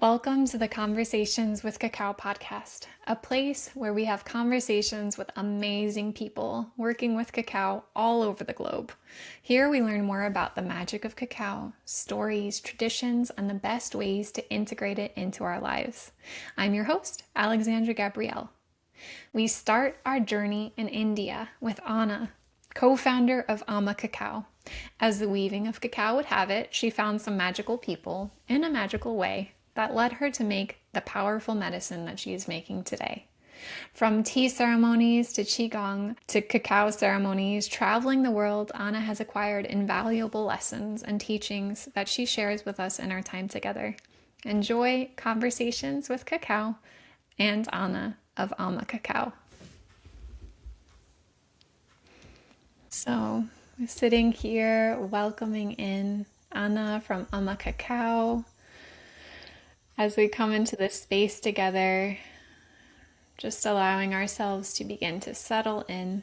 Welcome to the Conversations with Cacao podcast, a place where we have conversations with amazing people working with cacao all over the globe. Here we learn more about the magic of cacao, stories, traditions, and the best ways to integrate it into our lives. I'm your host, Alexandra Gabrielle. We start our journey in India with Anna, co-founder of Amma Cacao. As the weaving of cacao would have it, she found some magical people in a magical way that led her to make the powerful medicine that she is making today. From tea ceremonies to qigong to cacao ceremonies, traveling the world, Anna has acquired invaluable lessons and teachings that she shares with us in our time together. Enjoy Conversations with Cacao and Anna of Amma Cacao. So, sitting here welcoming in Anna from Amma Cacao. As we come into this space together, just allowing ourselves to begin to settle in,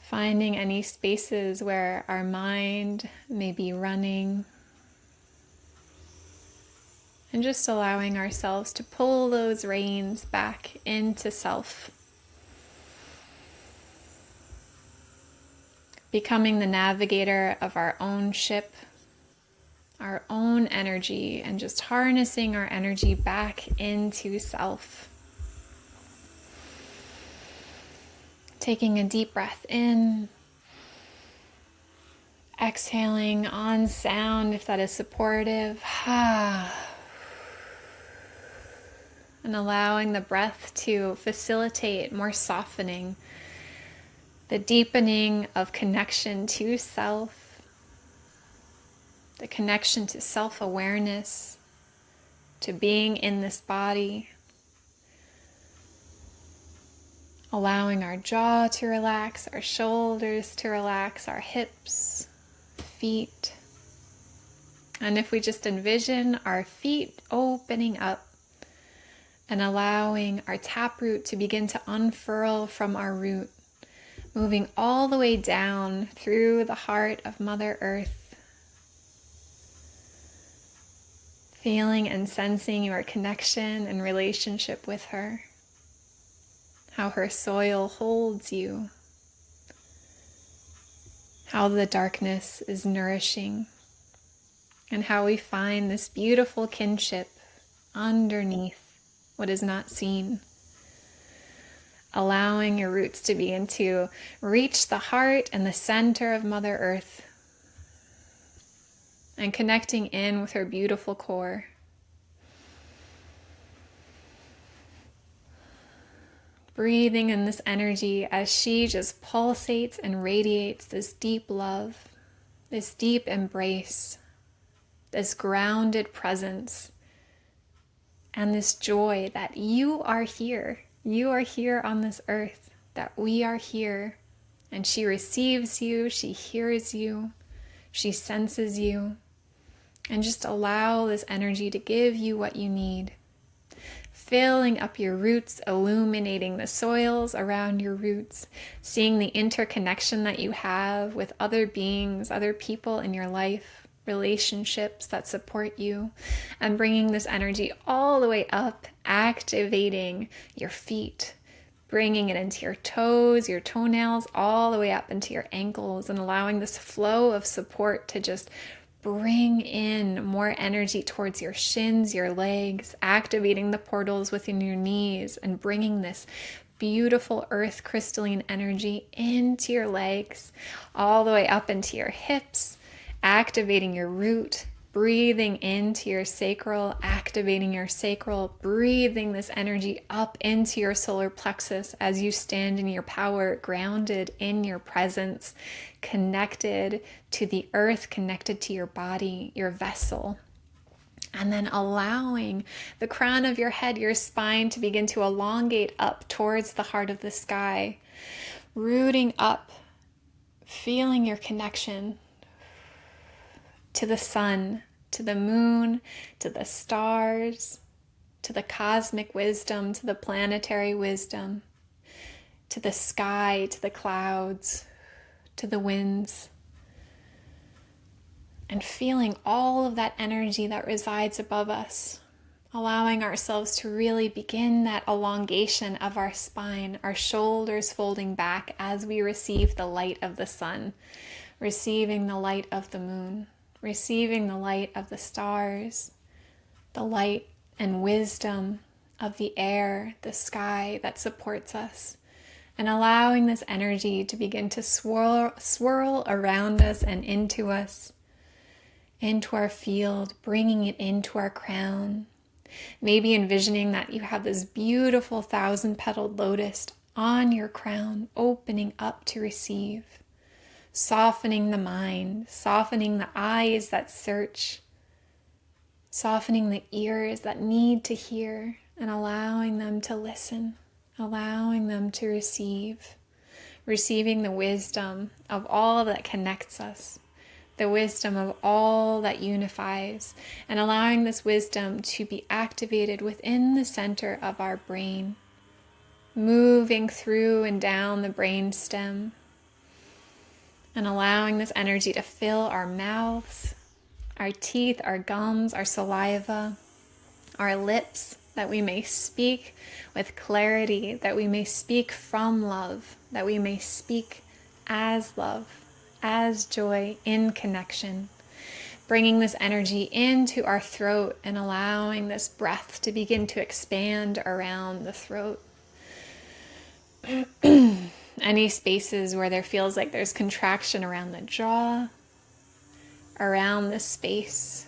finding any spaces where our mind may be running, and just allowing ourselves to pull those reins back into self, becoming the navigator of our own ship, our own energy, and just harnessing our energy back into self. Taking a deep breath in, exhaling on sound if that is supportive, and allowing the breath to facilitate more softening, the deepening of connection to self, the connection to self-awareness, to being in this body, allowing our jaw to relax, our shoulders to relax, our hips, feet. And if we just envision our feet opening up and allowing our taproot to begin to unfurl from our root, moving all the way down through the heart of Mother Earth, feeling and sensing your connection and relationship with her, how her soil holds you, how the darkness is nourishing, and how we find this beautiful kinship underneath what is not seen. Allowing your roots to begin to reach the heart and the center of Mother Earth, and connecting in with her beautiful core. Breathing in this energy as she just pulsates and radiates this deep love, this deep embrace, this grounded presence, and this joy that you are here. You are here on this earth, that we are here. And she receives you, she hears you, she senses you. And just allow this energy to give you what you need. Filling up your roots, illuminating the soils around your roots, seeing the interconnection that you have with other beings, other people in your life, relationships that support you, and bringing this energy all the way up, activating your feet, bringing it into your toes, your toenails, all the way up into your ankles, and allowing this flow of support to just bring in more energy towards your shins, your legs, activating the portals within your knees, and bringing this beautiful earth crystalline energy into your legs, all the way up into your hips, activating your root, breathing into your sacral, activating your sacral, breathing this energy up into your solar plexus as you stand in your power, grounded in your presence, connected to the earth, connected to your body, your vessel. And then allowing the crown of your head, your spine, to begin to elongate up towards the heart of the sky, rooting up, feeling your connection to the sun, to the moon, to the stars, to the cosmic wisdom, to the planetary wisdom, to the sky, to the clouds, to the winds. and feeling all of that energy that resides above us, allowing ourselves to really begin that elongation of our spine, our shoulders folding back as we receive the light of the sun, receiving the light of the moon, receiving the light of the stars, the light and wisdom of the air, the sky that supports us, and allowing this energy to begin to swirl around us and into us, into our field, bringing it into our crown. Maybe envisioning that you have this beautiful 1,000-petaled lotus on your crown, opening up to receive, softening the mind, softening the eyes that search, softening the ears that need to hear, and allowing them to listen, allowing them to receive, receiving the wisdom of all that connects us, the wisdom of all that unifies, and allowing this wisdom to be activated within the center of our brain, moving through and down the brain stem, and allowing this energy to fill our mouths, our teeth, our gums, our saliva, our lips, that we may speak with clarity, that we may speak from love, that we may speak as love, as joy, in connection, bringing this energy into our throat and allowing this breath to begin to expand around the throat. Any spaces where there feels like there's contraction around the jaw, around the space,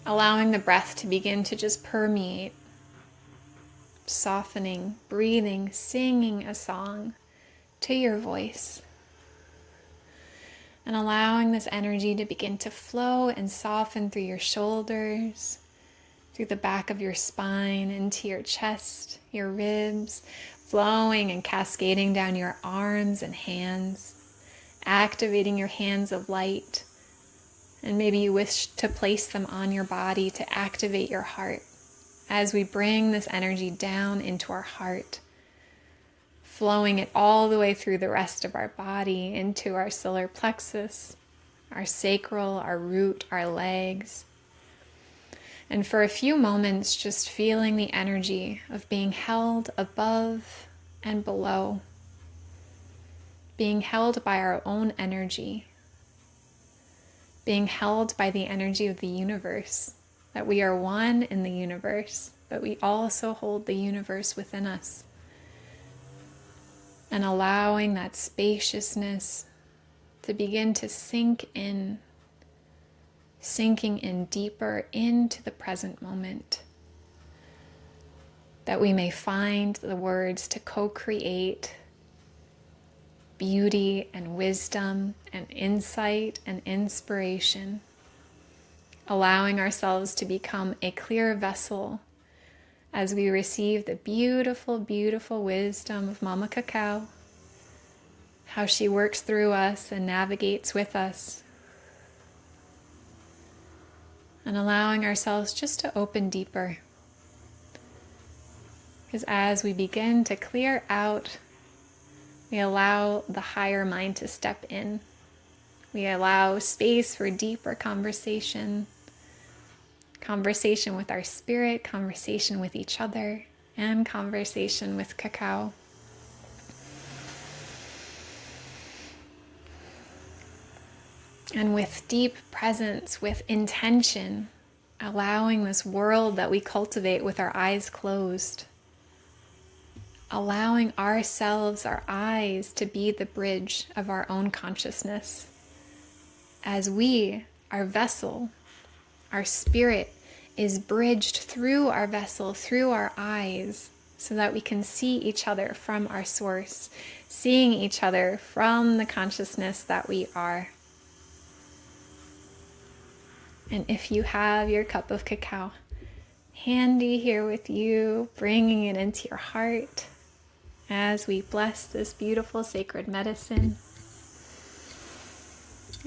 allowing the breath to begin to just permeate, softening, breathing, singing a song to your voice. And allowing this energy to begin to flow and soften through your shoulders, through the back of your spine, into your chest, your ribs, flowing and cascading down your arms and hands, activating your hands of light. And maybe you wish to place them on your body to activate your heart as we bring this energy down into our heart, flowing it all the way through the rest of our body, into our solar plexus, our sacral, our root, our legs. And for a few moments, just feeling the energy of being held above and below, being held by our own energy, being held by the energy of the universe, that we are one in the universe, but we also hold the universe within us. And allowing that spaciousness to begin to sink in, sinking in deeper into the present moment, that we may find the words to co-create beauty and wisdom and insight and inspiration, allowing ourselves to become a clear vessel as we receive the beautiful, beautiful wisdom of Amma Cacao, how she works through us and navigates with us, and allowing ourselves just to open deeper. Because as we begin to clear out, we allow the higher mind to step in. We allow space for deeper conversation with our spirit, conversation with each other, and conversation with cacao. And with deep presence, with intention, allowing this world that we cultivate with our eyes closed, allowing ourselves, our eyes, to be the bridge of our own consciousness. As we, our vessel, our spirit, is bridged through our vessel, through our eyes, so that we can see each other from our source, seeing each other from the consciousness that we are. And if you have your cup of cacao handy here with you, bringing it into your heart as we bless this beautiful sacred medicine,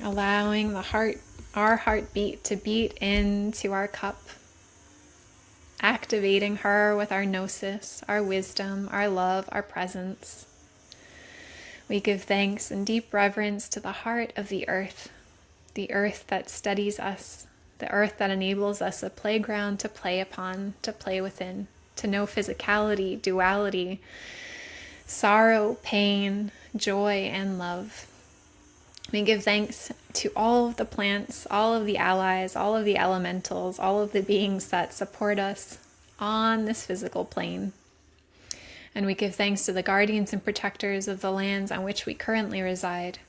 allowing our heartbeat to beat into our cup, activating her with our gnosis, our wisdom, our love, our presence. We give thanks and deep reverence to the heart of the earth, the earth that steadies us, the earth that enables us a playground to play upon, to play within, to know physicality, duality, sorrow, pain, joy, and love. We give thanks to all of the plants, all of the allies, all of the elementals, all of the beings that support us on this physical plane. And we give thanks to the guardians and protectors of the lands on which we currently reside.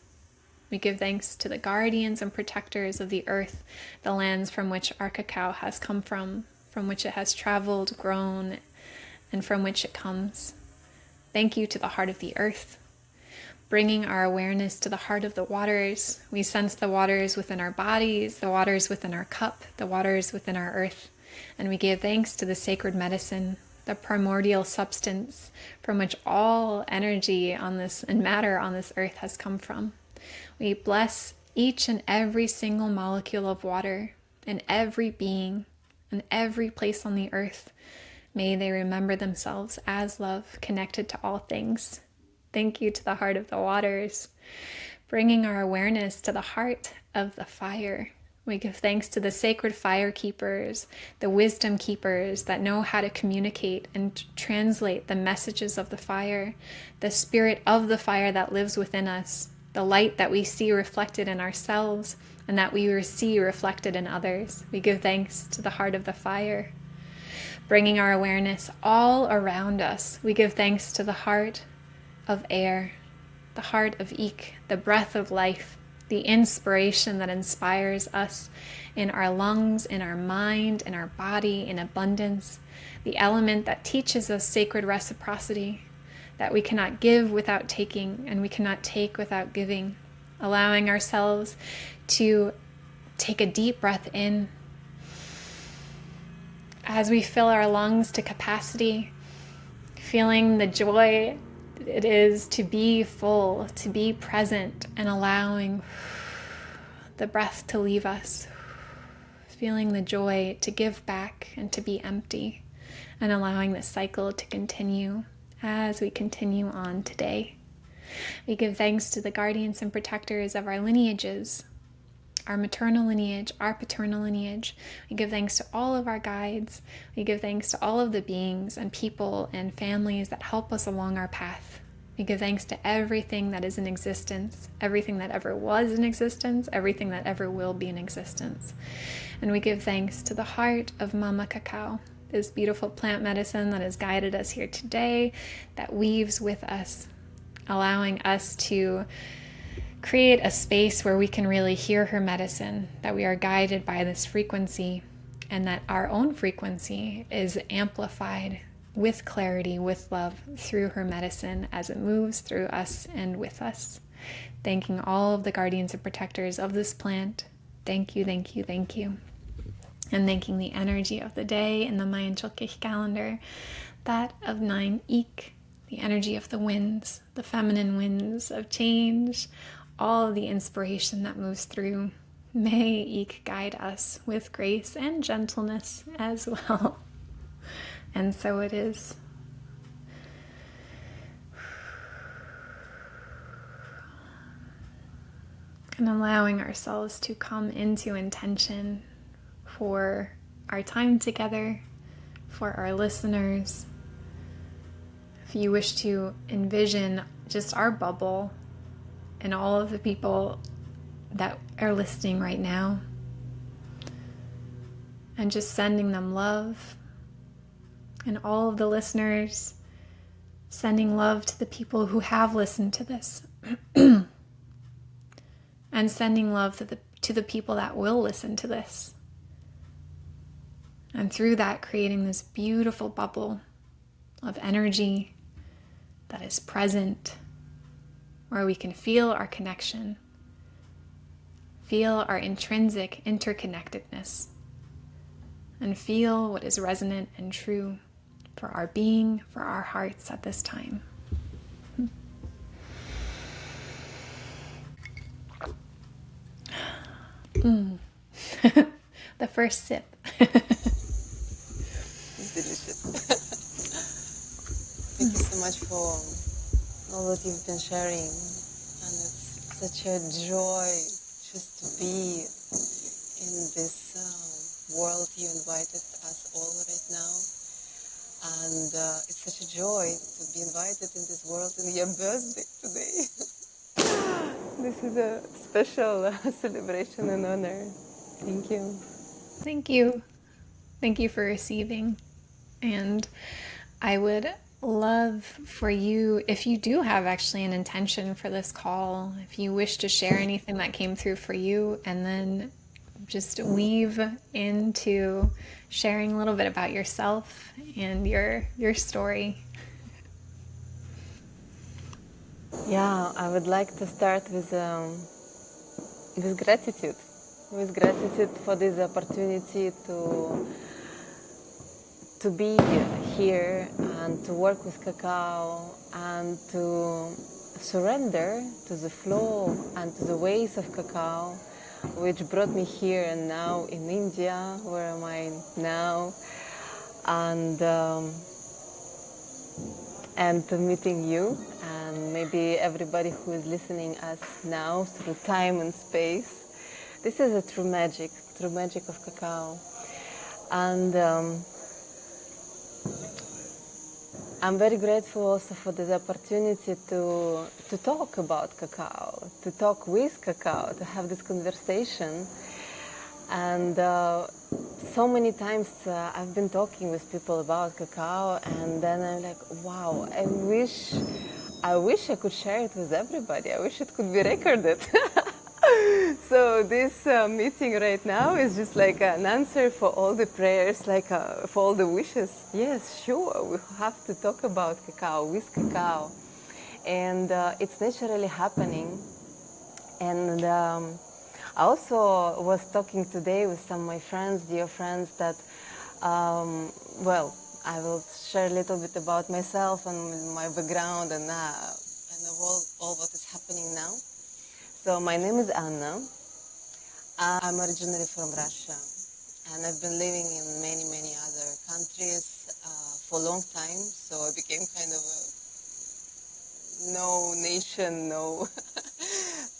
We give thanks to the guardians and protectors of the earth, the lands from which our cacao has come from which it has traveled, grown, and from which it comes. Thank you to the heart of the earth, bringing our awareness to the heart of the waters. We sense the waters within our bodies, the waters within our cup, the waters within our earth. And we give thanks to the sacred medicine, the primordial substance from which all energy on this and matter on this earth has come from. We bless each and every single molecule of water in every being, in every place on the earth. May they remember themselves as love, connected to all things. Thank you to the heart of the waters, bringing our awareness to the heart of the fire. We give thanks to the sacred fire keepers, the wisdom keepers that know how to communicate and translate the messages of the fire, the spirit of the fire that lives within us, the light that we see reflected in ourselves and that we see reflected in others. We give thanks to the heart of the fire, bringing our awareness all around us. We give thanks to the heart of air, the heart of Ik, the breath of life, the inspiration that inspires us in our lungs, in our mind, in our body, in abundance, the element that teaches us sacred reciprocity, that we cannot give without taking and we cannot take without giving, allowing ourselves to take a deep breath in as we fill our lungs to capacity, feeling the joy it is to be full, to be present, and allowing the breath to leave us, feeling the joy to give back and to be empty, and allowing this cycle to continue as we continue on today. We give thanks to the guardians and protectors of our lineages, our maternal lineage, our paternal lineage. We give thanks to all of our guides. We give thanks to all of the beings and people and families that help us along our path. We give thanks to everything that is in existence, everything that ever was in existence, everything that ever will be in existence. And we give thanks to the heart of Amma Cacao, this beautiful plant medicine that has guided us here today, that weaves with us, allowing us to create a space where we can really hear her medicine, that we are guided by this frequency, and that our own frequency is amplified with clarity, with love, through her medicine as it moves through us and with us. Thanking all of the guardians and protectors of this plant. Thank you, thank you, thank you. And thanking the energy of the day in the Mayan Chulkich calendar, that of 9 Ik, the energy of the winds, the feminine winds of change, all of the inspiration that moves through. May Ik guide us with grace and gentleness as well. And so it is. And allowing ourselves to come into intention for our time together, for our listeners. If you wish to envision just our bubble and all of the people that are listening right now, and just sending them love, and all of the listeners, sending love to the people who have listened to this, and sending love to the people that will listen to this. And through that, creating this beautiful bubble of energy that is present, where we can feel our connection, feel our intrinsic interconnectedness, and feel what is resonant and true for our being, for our hearts at this time. The first sip. Delicious. Thank you so much for all that you've been sharing. And it's such a joy just to be in this world you invited us all right now. And it's such a joy to be invited in this world in your birthday today. This is a special celebration and honor. Thank you. Thank you. Thank you for receiving. And I would love for you, if you do have actually an intention for this call, if you wish to share anything that came through for you, and then just weave into sharing a little bit about yourself and your story. Yeah, I would like to start with gratitude. With gratitude for this opportunity to be here and to work with cacao and to surrender to the flow and to the ways of cacao, which brought me here and now in India. Where am I now? And to meeting you and maybe everybody who is listening us now through time and space. This is a true magic of cacao. And I'm very grateful also for this opportunity to talk about cacao, to talk with cacao, to have this conversation. And so many times I've been talking with people about cacao, and then I'm like, wow, I wish I could share it with everybody. I wish it could be recorded. So this meeting right now is just like an answer for all the prayers, like for all the wishes. Yes, sure, we have to talk about cacao, with cacao. And it's naturally happening. And I also was talking today with some of my friends, dear friends, that, well, I will share a little bit about myself and my background and all what is happening now. So my name is Anna. I'm originally from Russia, and I've been living in many, many other countries for a long time. So I became kind of no nation, no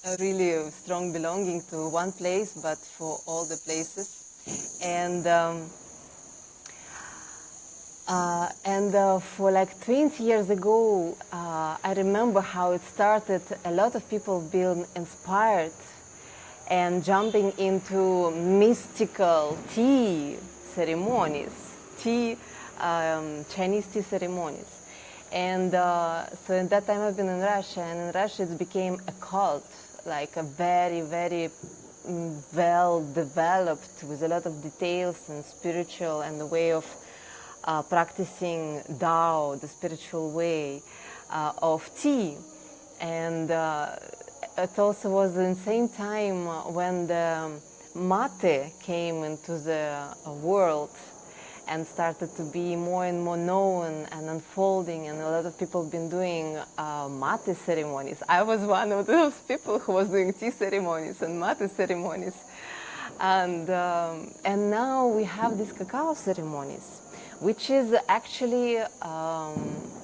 a really strong belonging to one place, but for all the places. And for like 20 years ago, I remember how it started. A lot of people being inspired and jumping into mystical tea ceremonies, Chinese tea ceremonies. And so in that time I've been in Russia, and in Russia it became a cult, like a very, very well developed, with a lot of details and spiritual and the way of practicing Tao, the spiritual way of tea. And it also was in the same time when the mate came into the world and started to be more and more known and unfolding, and a lot of people have been doing mate ceremonies. I was one of those people who was doing tea ceremonies and mate ceremonies. And now we have these cacao ceremonies, which is actually,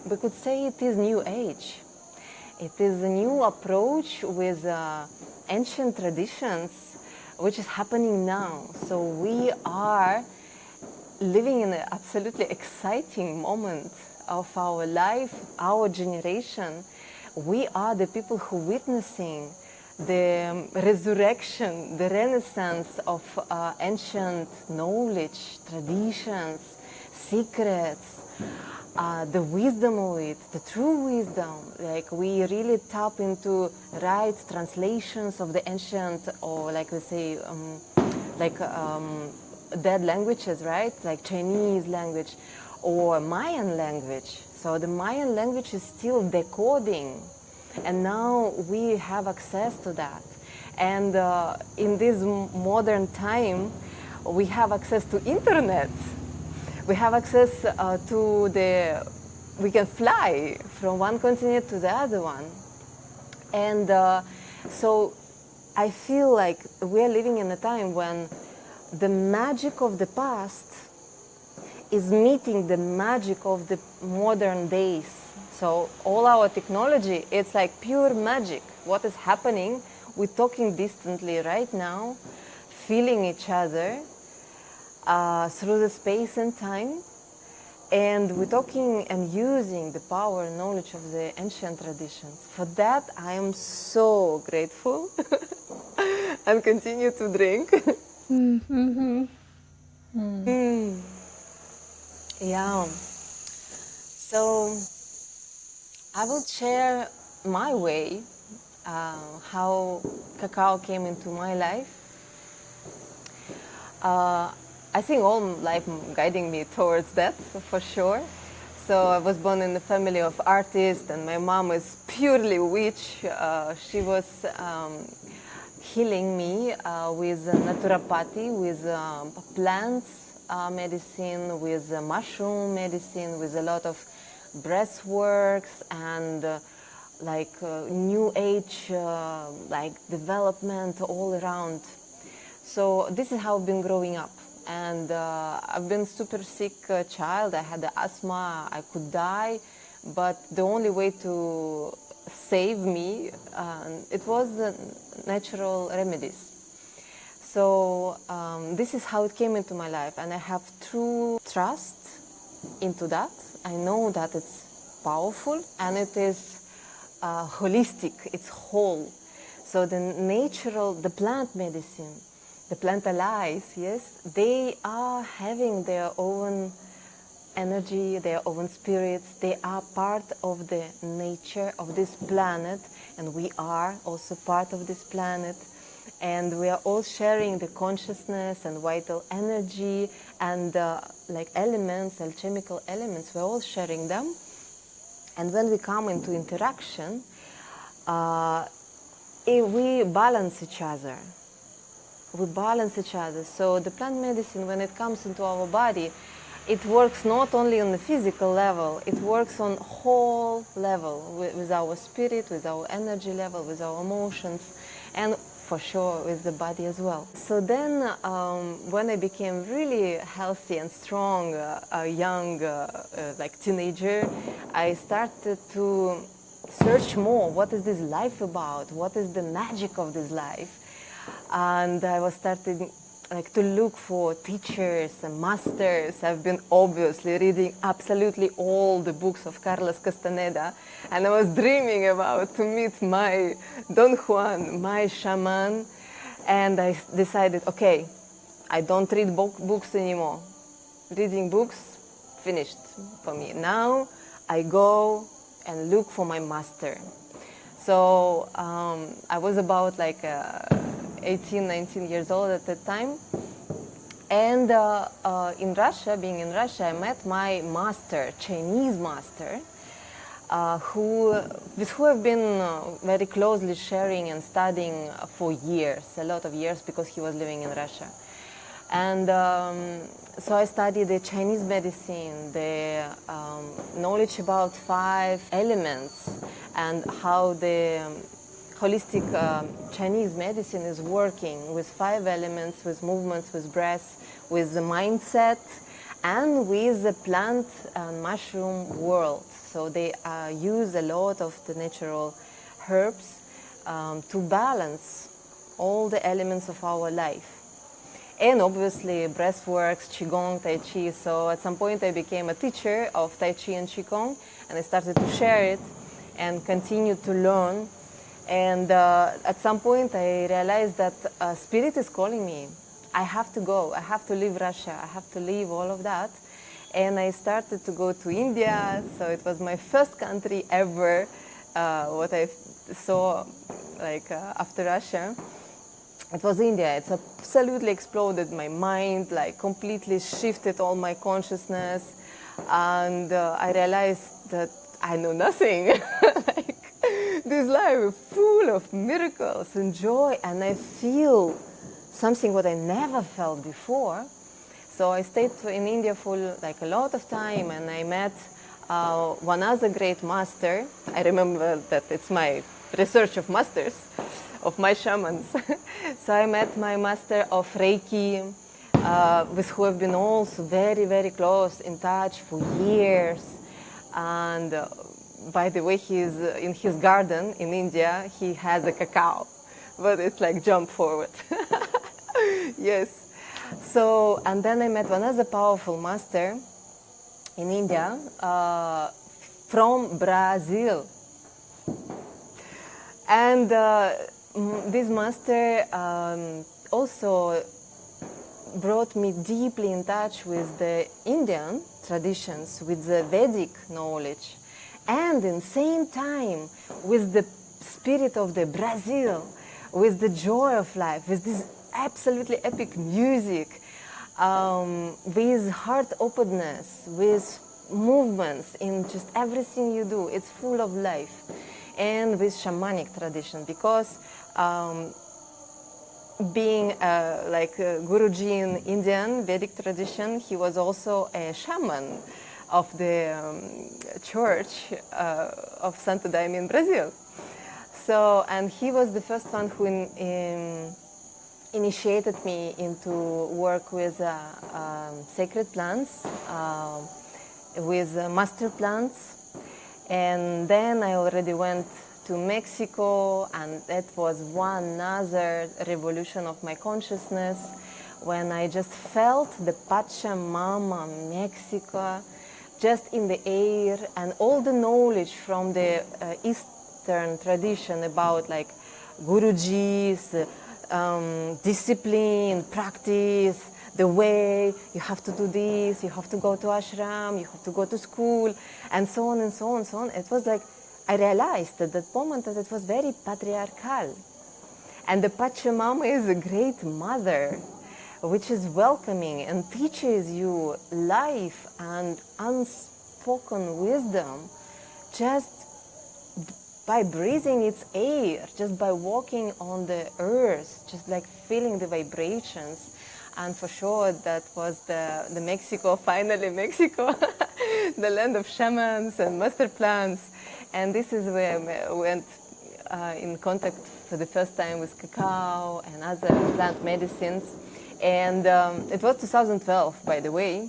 we could say it is new age. It is a new approach with ancient traditions, which is happening now. So we are living in an absolutely exciting moment of our life, our generation. We are the people who are witnessing the resurrection, the renaissance of ancient knowledge, traditions, secrets, the wisdom of it, the true wisdom. Like we really tap into right translations of the ancient, or like we say, dead languages, right? Like Chinese language or Mayan language. So the Mayan language is still decoding, and now we have access to that. And in this modern time, we have access to internet. We have access we can fly from one continent to the other one. And so I feel like we're living in a time when the magic of the past is meeting the magic of the modern days. So all our technology, it's like pure magic. What is happening we're talking distantly right now, feeling each other through the space and time. And we're talking and using the power and knowledge of the ancient traditions. For that, I am so grateful and continue to drink. Yeah. So I will share my way, how cacao came into my life. I think all life guiding me towards that, for sure. So I was born in a family of artists, and my mom is purely witch. She was healing me with naturopathy, with plants medicine, with mushroom medicine, with a lot of breath works and new age like development all around. So this is how I've been growing up. And I've been super sick child. I had asthma. I could die. But the only way to save me, it was natural remedies. So this is how it came into my life. And I have true trust into that. I know that it's powerful and it is holistic. It's whole. So the plant medicine, the plant allies, yes, they are having their own energy, their own spirits. They are part of the nature of this planet, and we are also part of this planet. And we are all sharing the consciousness and vital energy and like elements, alchemical elements, we're all sharing them. And when we come into interaction, we balance each other. We balance each other. So the plant medicine, when it comes into our body, it works not only on the physical level, it works on whole level, with our spirit, with our energy level, with our emotions, and for sure with the body as well. So then when I became really healthy and strong, young, like teenager, I started to search more. What is this life about? What is the magic of this life? And I was starting to look for teachers and masters. I've been obviously reading absolutely all the books of Carlos Castaneda, and I was dreaming about to meet my Don Juan, my shaman. And I decided, okay, I don't read books anymore. Reading books, finished for me. Now I go and look for my master. So I was about 18, 19 years old at that time. And in Russia, being in Russia, I met my master, Chinese master, with who I've been very closely sharing and studying for years, a lot of years, because he was living in Russia. And so I studied the Chinese medicine, the knowledge about 5 elements, and how the holistic Chinese medicine is working with 5 elements, with movements, with breath, with the mindset, and with the plant and mushroom world. So they use a lot of the natural herbs to balance all the elements of our life. And obviously breath works, Qigong, Tai Chi. So at some point I became a teacher of Tai Chi and Qigong, and I started to share it and continue to learn. And at some point I realized that spirit is calling me. I have to go. I have to leave Russia. I have to leave all of that. And I started to go to India. So it was my first country ever, what I saw after Russia. It was India. It's absolutely exploded my mind, completely shifted all my consciousness. And I realized that I know nothing. This life is full of miracles and joy, and I feel something what I never felt before. So I stayed in India for a lot of time, and I met one other great master. I remember that it's my research of masters, of my shamans. So I met my master of Reiki, with who I've been also very, very close in touch for years. And by the way, he's in his garden in India, he has a cacao. but it's like jump forward. Yes. So, and then I met another powerful master in India from Brazil. And this master also brought me deeply in touch with the Indian traditions, with the Vedic knowledge, and in the same time with the spirit of the Brazil, with the joy of life, with this absolutely epic music, with heart openness, with movements in just everything you do. It's full of life, and with shamanic tradition, because being like Guruji in Indian Vedic tradition, he was also a shaman of the church of Santo Daime in Brazil. So, and he was the first one who initiated me into work with sacred plants, with master plants. And then I already went to Mexico, and that was one other revolution of my consciousness, when I just felt the Pachamama Mexico just in the air, and all the knowledge from the Eastern tradition about like Gurujis, discipline, practice, the way you have to do this, you have to go to ashram, you have to go to school, and so on and so on and so on. It was like, I realized at that moment that it was very patriarchal. And the Pachamama is a great mother, which is welcoming and teaches you life and unspoken wisdom just by breathing its air, just by walking on the earth, just like feeling the vibrations. And for sure, that was the Mexico, finally Mexico, the land of shamans and master plants. And this is where I went in contact for the first time with cacao and other plant medicines. And it was 2012, by the way.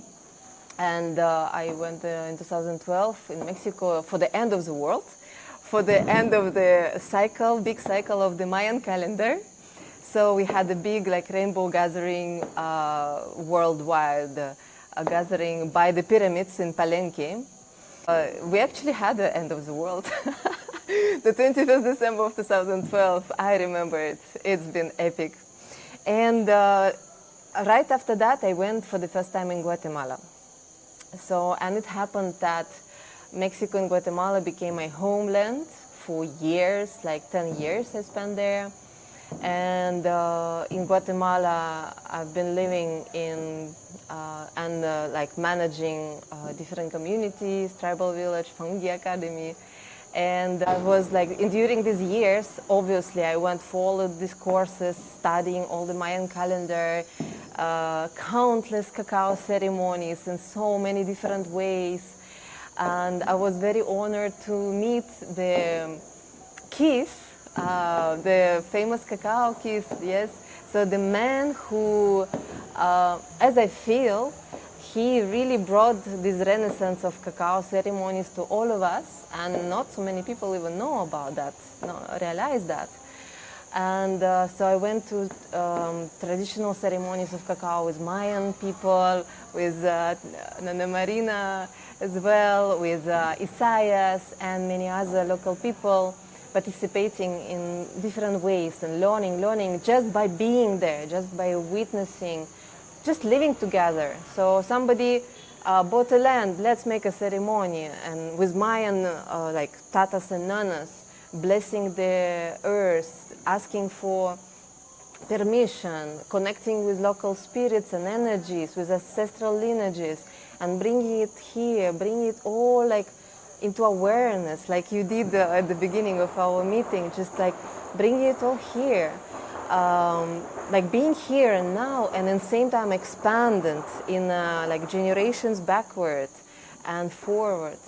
And I went in 2012 in Mexico for the end of the world, for the end of the cycle, big cycle of the Mayan calendar. So we had a big like rainbow gathering worldwide, a gathering by the pyramids in Palenque. We actually had the end of the world. The 21st December of 2012, I remember it. It's been epic. And right after that, I went for the first time in Guatemala. So, and it happened that Mexico and Guatemala became my homeland for years, like 10 years I spent there. And in Guatemala, I've been living in and like managing different communities, tribal village, Fungi Academy. And I was like, during these years, obviously, I went for all of these courses, studying all the Mayan calendar, countless cacao ceremonies in so many different ways. And I was very honored to meet the Keith, the famous cacao Keith, yes. So the man who, as I feel, he really brought this renaissance of cacao ceremonies to all of us, and not so many people even know about that, realize that. And so I went to traditional ceremonies of cacao with Mayan people, with Nana Marina as well, with Isaias and many other local people, participating in different ways and learning just by being there, just by witnessing, just living together. So somebody bought a land, let's make a ceremony, and with Mayan like tatas and nanas, blessing the earth, asking for permission, connecting with local spirits and energies, with ancestral lineages, and bringing it here, bringing it all like into awareness, like you did at the beginning of our meeting, just like bringing it all here. Like being here and now, and at the same time expanded in like generations backward and forward.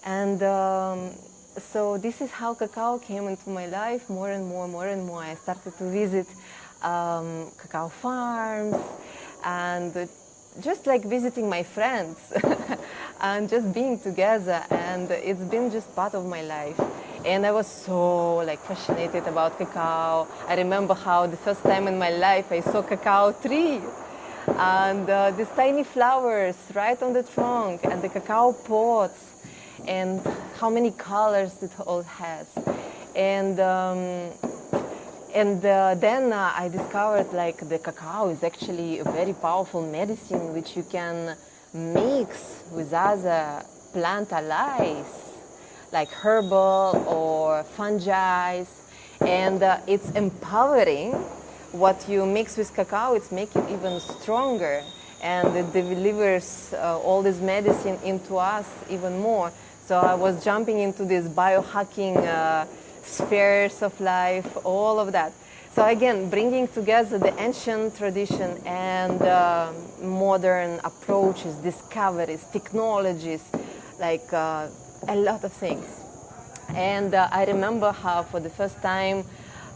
And so this is how cacao came into my life more and more. I started to visit cacao farms and just like visiting my friends and just being together, and it's been just part of my life. And I was so like fascinated about cacao. I remember how the first time in my life I saw cacao tree and these tiny flowers right on the trunk and the cacao pods and how many colors it all has. And then I discovered like the cacao is actually a very powerful medicine which you can mix with other plant allies like herbal or fungi, and it's empowering. What you mix with cacao, it's make it even stronger, and it delivers all this medicine into us even more. So I was jumping into this biohacking spheres of life, all of that. So again, bringing together the ancient tradition and modern approaches, discoveries, technologies, like a lot of things. And I remember how for the first time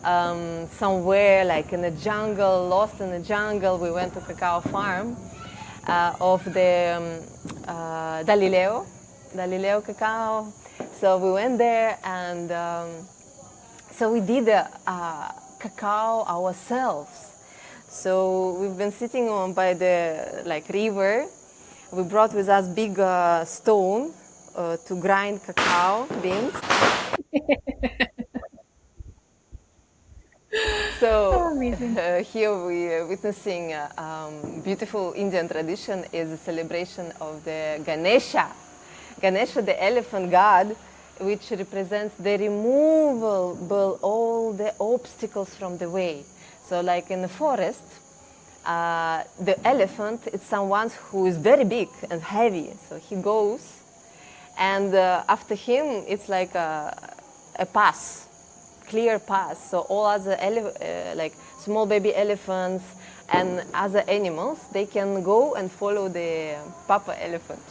somewhere like in the jungle, lost in the jungle, we went to cacao farm of the Galileo cacao. So we went there and so we did cacao ourselves. So we've been sitting on by the like river. We brought with us big stone to grind cacao beans. So Oh, amazing. here we are witnessing beautiful Indian tradition is a celebration of the Ganesha. Ganesha, the elephant god, which represents the removal all the obstacles from the way. So like in the forest, the elephant is someone who is very big and heavy. So he goes, and after him, it's like a pass, clear path. So all other like small baby elephants and other animals, they can go and follow the papa elephant.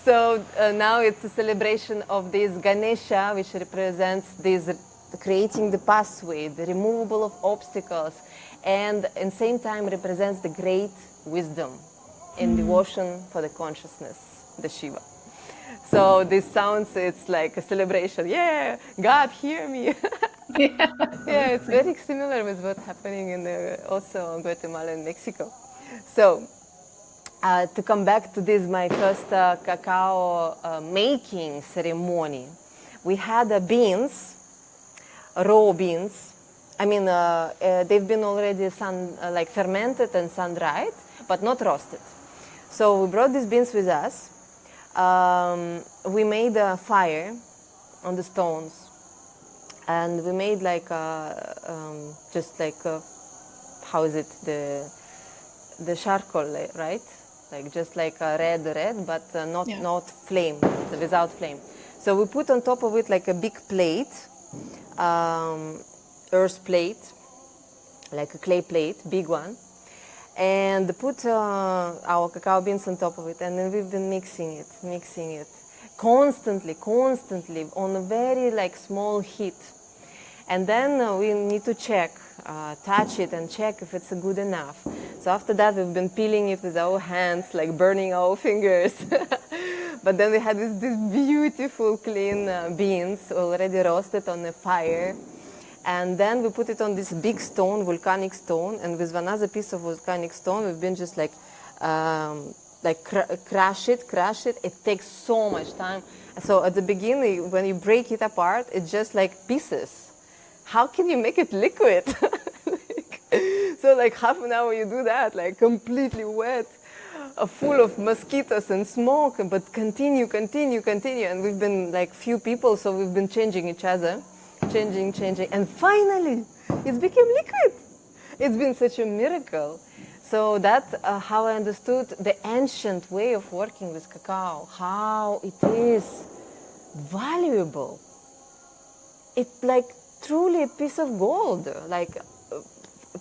So now it's a celebration of this Ganesha, which represents this creating the pathway, the removal of obstacles, and at the same time represents the great wisdom in devotion for the consciousness, the Shiva. So this sounds, it's like a celebration. Yeah, God, hear me. Yeah. Yeah, it's very similar with what's happening in also Guatemala and Mexico. So to come back to this, my first cacao making ceremony, we had beans, raw beans. I mean, they've been already like fermented and sun-dried, but not roasted. So we brought these beans with us. We made a fire on the stones, and we made like just like how is it, the charcoal, right? Like just like a red, but not flame, without flame. So we put on top of it like a big plate, earth plate, like a clay plate, big one, and put our cacao beans on top of it, and then we've been mixing it constantly on a very like small heat. And then we need to check, touch it and check if it's good enough. So after that, we've been peeling it with our hands, like burning our fingers. But then we had these beautiful, clean beans already roasted on the fire. And then we put it on this big stone, volcanic stone, and with another piece of volcanic stone, we've been just like crush it. It takes so much time. So at the beginning, when you break it apart, it's just like pieces. How can you make it liquid? So like half an hour you do that, like completely wet, full of mosquitoes and smoke, but continue. And we've been like few people, so we've been changing each other, changing. And finally, it became liquid. It's been such a miracle. So that's how I understood the ancient way of working with cacao, how it is valuable. It's like truly a piece of gold. Like,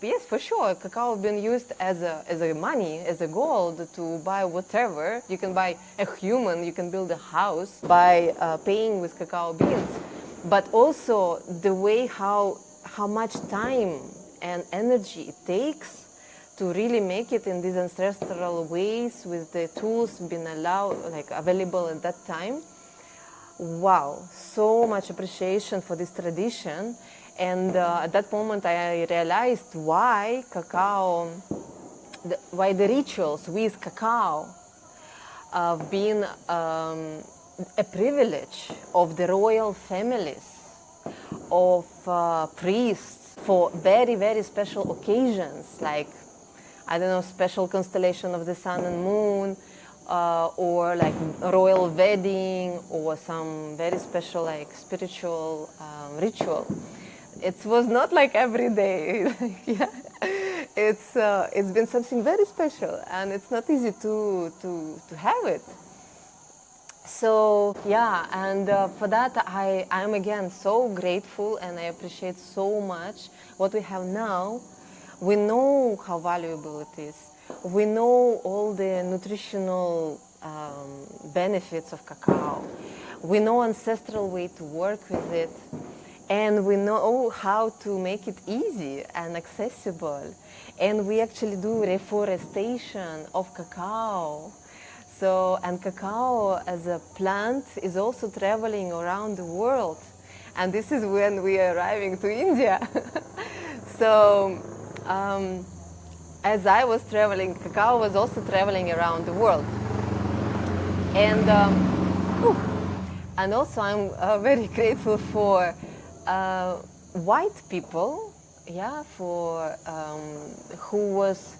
yes, for sure, cacao has been used as a money, as a gold to buy whatever. You can buy a human, you can build a house by paying with cacao beans. But also the way how much time and energy it takes to really make it in these ancestral ways with the tools being available at that time. wow, so much appreciation for this tradition. And at that moment I realized why cacao, why the rituals with cacao have been a privilege of the royal families, of priests for very, very special occasions, like, I don't know, special constellation of the sun and moon, or like a royal wedding, or some very special like spiritual ritual. It was not like every day. Yeah. It's been something very special, and it's not easy to have it. So yeah, and for that I'm again so grateful, and I appreciate so much what we have now. We know how valuable it is. We know all the nutritional benefits of cacao. We know ancestral way to work with it, and we know how to make it easy and accessible. And we actually do reforestation of cacao. So, and cacao as a plant is also traveling around the world. And this is when we are arriving to India. So, as I was traveling, cacao was also traveling around the world. And, and also I'm very grateful for white people, yeah, for who was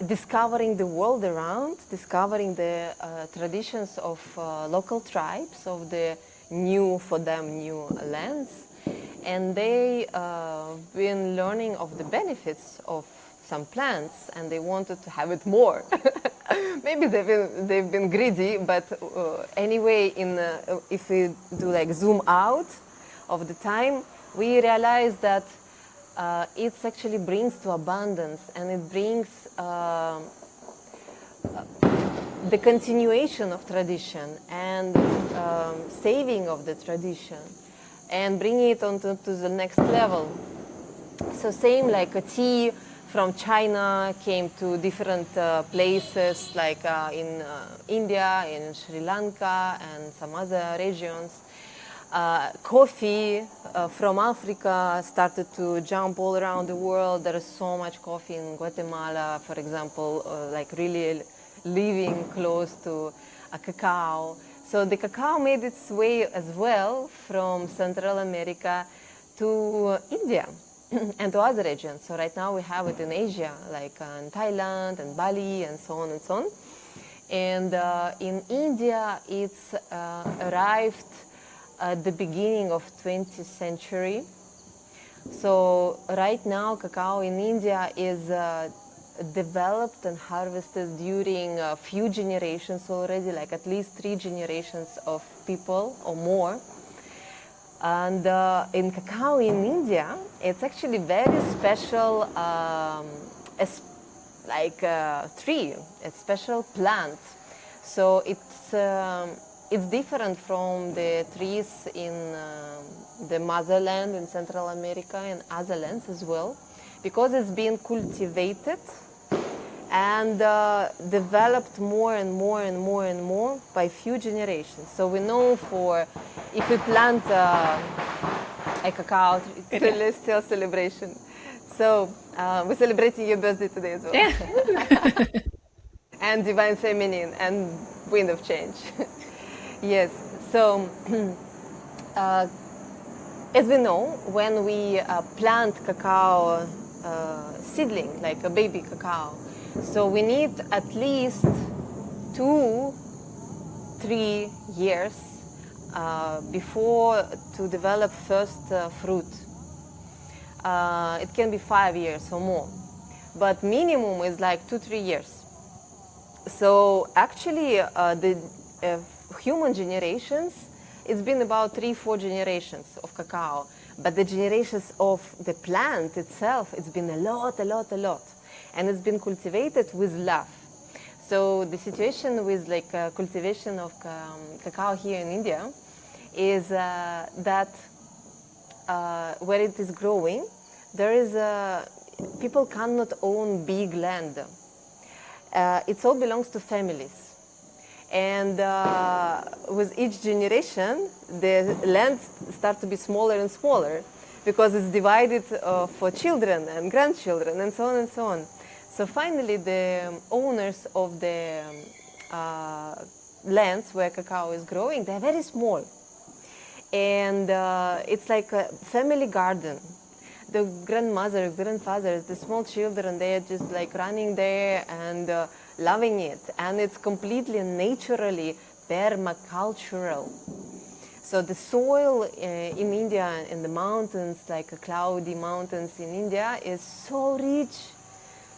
discovering the world around, discovering the traditions of local tribes of the new, for them, new lands. And they been learning of the benefits of some plants, and they wanted to have it more. Maybe they've been greedy, but anyway, if we do like zoom out of the time, we realize that it actually brings to abundance, and it brings the continuation of tradition and saving of the tradition and bringing it on to the next level. So same like a tea from China came to different places, like in India, in Sri Lanka, and some other regions. Coffee from Africa started to jump all around the world. There is so much coffee in Guatemala, for example, like really living close to a cacao. So the cacao made its way as well from Central America to India and to other regions. So right now we have it in Asia, like in Thailand and Bali and so on and so on. And in India, it's arrived at the beginning of 20th century. So right now, cacao in India is developed and harvested during a few generations already, like at least 3 generations of people or more. And in cacao in India, it's actually very special, like a tree, a special plant. So it's different from the trees in the motherland in Central America and other lands as well, because it's been cultivated and developed more and more and more and more by few generations. So we know for if we plant a cacao tree, it's a celestial celebration. So we're celebrating your birthday today as well. Yeah. And divine feminine and wind of change. Yes. So as we know, when we plant cacao seedling, like a baby cacao, so we need at least 2-3 years before to develop first fruit. It can be 5 years or more, but minimum is like 2-3 years. So actually, the human generations, it's been about 3-4 generations of cacao, but the generations of the plant itself, it's been a lot. And it's been cultivated with love. So the situation with like cultivation of cacao here in India is that where it is growing, there is people cannot own big land. It all belongs to families. And with each generation, the land starts to be smaller and smaller because it's divided for children and grandchildren and so on and so on. So finally, the owners of the lands where cacao is growing, they're very small. And it's like a family garden. The grandmothers, grandfathers, the small children, they're just like running there and loving it. And it's completely naturally permacultural. So the soil in India, in the mountains, like cloudy mountains in India, is so rich.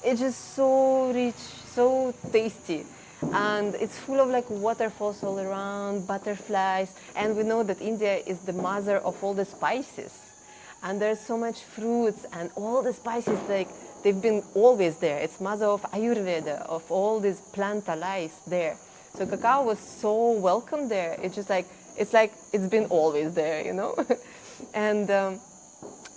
It's just so rich, so tasty. And it's full of like waterfalls all around, butterflies. And we know that India is the mother of all the spices. And there's so much fruits and all the spices, like they've been always there. It's mother of Ayurveda, of all these plant allies there. So cacao was so welcome there. It's just like it's been always there, you know. And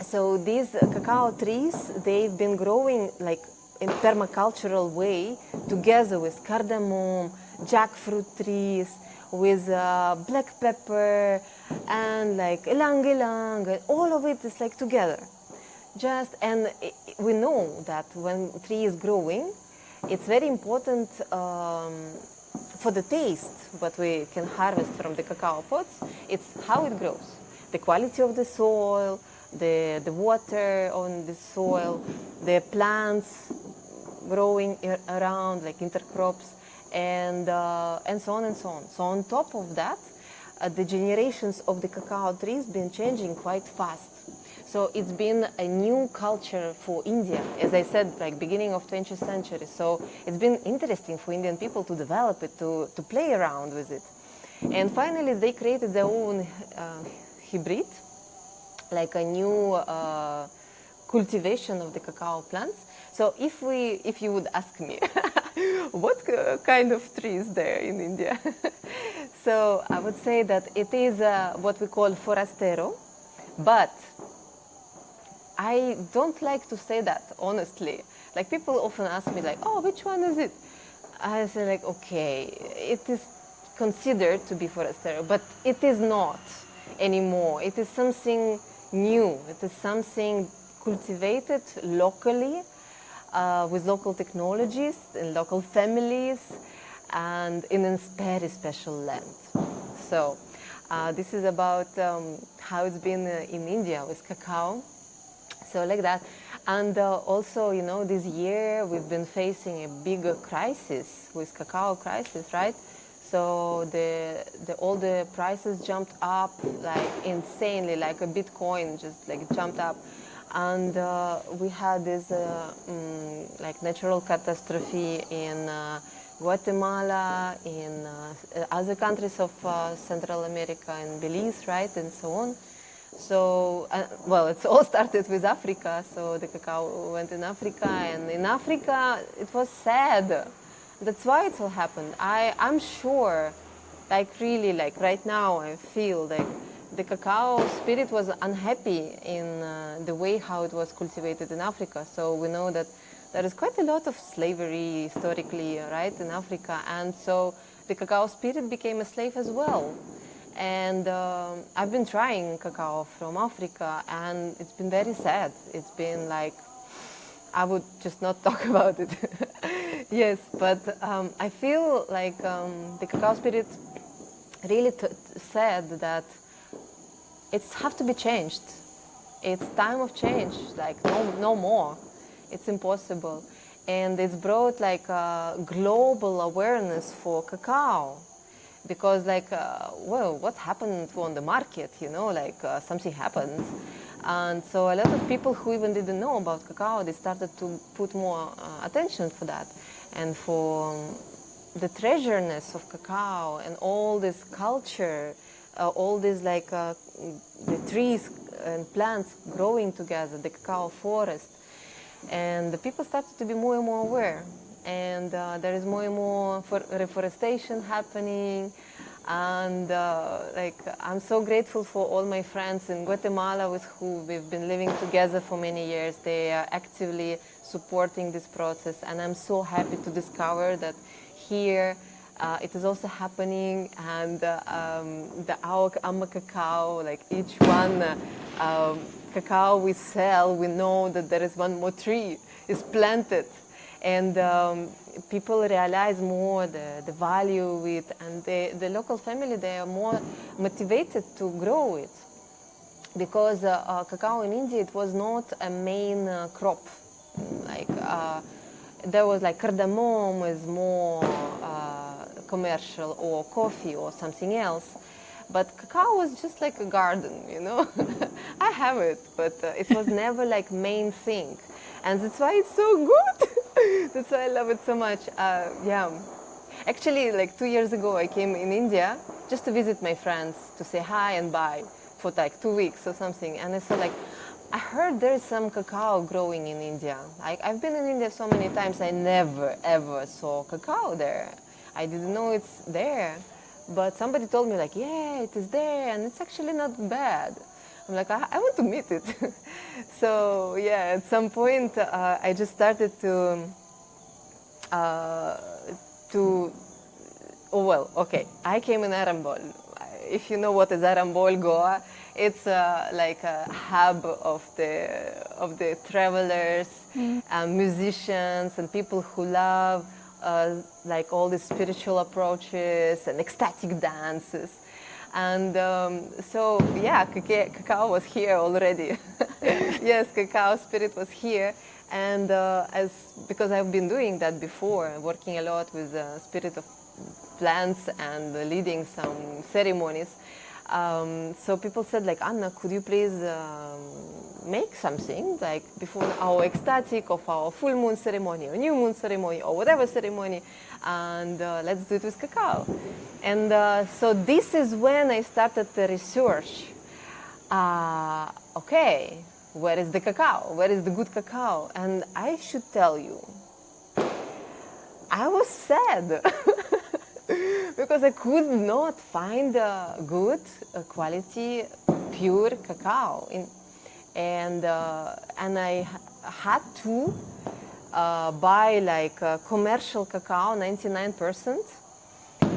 so these cacao trees, they've been growing like in permacultural way together with cardamom, jackfruit trees, with black pepper and like ylang ylang. All of it is like together. And we know that when a tree is growing, it's very important for the taste what we can harvest from the cacao pods. It's how it grows, the quality of the soil, the water on the soil, the plants growing around, like intercrops, and so on and so on. So on top of that, the generations of the cacao trees been changing quite fast. So it's been a new culture for India, as I said, like beginning of 20th century. So it's been interesting for Indian people to develop it, to play around with it. And finally, they created their own hybrid, like a new cultivation of the cacao plants. So if you would ask me, what kind of tree is there in India? So I would say that it is what we call forastero, but I don't like to say that, honestly. Like people often ask me like, oh, which one is it? I say like, okay, it is considered to be forastero, but it is not anymore. It is something new. It is something cultivated locally with local technologies and local families and in a very special land. So this is about how it's been in India with cacao. So like that. And also, you know, this year we've been facing a bigger crisis with cacao crisis, right? So all the prices jumped up like insanely, like a Bitcoin just like jumped up. And we had this like natural catastrophe in Guatemala, in other countries of Central America, in Belize, right, and so on. So, well, it all started with Africa. So the cacao went in Africa, and in Africa it was sad. That's why it all happened. I'm sure, like really, like right now, I feel like the cacao spirit was unhappy in the way how it was cultivated in Africa. So we know that there is quite a lot of slavery historically, right, in Africa, and so the cacao spirit became a slave as well. And I've been trying cacao from Africa, and it's been very sad. It's been like, I would just not talk about it. Yes, but I feel like the cacao spirit really said that it's have to be changed. It's time of change, like no more. It's impossible. And it's brought like a global awareness for cacao. Because like, well, what happened on the market, you know, like something happened. And so a lot of people who even didn't know about cacao, they started to put more attention for that. And for the treasureness of cacao and all this culture, all these like the trees and plants growing together, the cacao forest. And the people started to be more and more aware. And there is more and more reforestation happening. And like I'm so grateful for all my friends in Guatemala with who we've been living together for many years. They are actively supporting this process. And I'm so happy to discover that here It is also happening, and our Amma Cacao, like each one cacao we sell, we know that there is one more tree is planted, and people realize more the value of it, and the local family, they are more motivated to grow it, because cacao in India, it was not a main crop. Like there was like cardamom is more commercial, or coffee or something else, but cacao was just like a garden, you know. I have it, but it was never like main thing, and that's why it's so good. That's why I love it so much. Yeah, actually, like 2 years ago, I came in India just to visit my friends, to say hi and bye for like 2 weeks or something, and I said like, I heard there's some cacao growing in India. I've been in India so many times, I never ever saw cacao there. I didn't know it's there. But somebody told me like, yeah, it is there, and it's actually not bad. I'm like, I want to meet it. So yeah, at some point I just started oh well, okay, I came in Arambol. If you know what is Arambol, Goa, it's like a hub of the travelers, musicians, and people who love like all the spiritual approaches and ecstatic dances. And so yeah, cacao was here already. Yes, cacao spirit was here. And because I've been doing that before, working a lot with the spirit of plants and leading some ceremonies. So people said like, Anna, could you please make something like before our ecstatic of our full moon ceremony or new moon ceremony or whatever ceremony, and let's do it with cacao. And so this is when I started the research. Okay, where is the cacao? Where is the good cacao? And I should tell you, I was sad. Because I could not find good quality, pure cacao, and I had to buy like commercial cacao, 99%,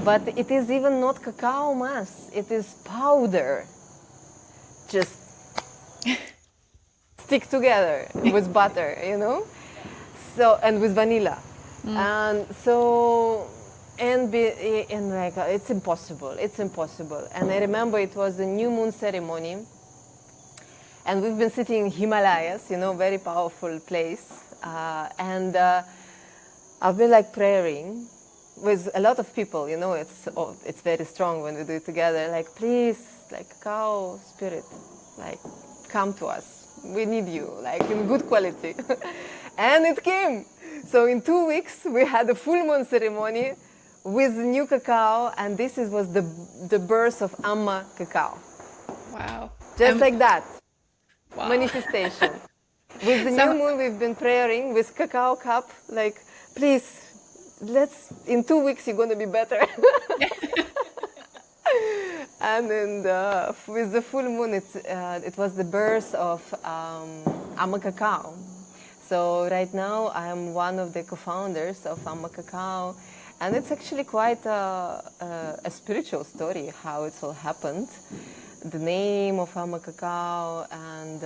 but it is even not cacao mass; it is powder, just stick together with butter, you know, so, and with vanilla, and so. And like it's impossible. And I remember it was the new moon ceremony, and we've been sitting in Himalayas, you know, very powerful place, and I've been like praying with a lot of people, you know. It's very strong when we do it together. Like, please, like cacao spirit, like come to us. We need you, like in good quality. And it came. So in 2 weeks we had a full moon ceremony with new cacao, and this was the birth of Amma Cacao. Wow. Just like that. Wow. Manifestation. With the new moon, we've been praying with cacao cup, like, please, in 2 weeks you're going to be better. And then with the full moon, it was the birth of Amma Cacao. So right now, I'm one of the co-founders of Amma Cacao. And it's actually quite a spiritual story, how it all happened. The name of Amma Cacao, and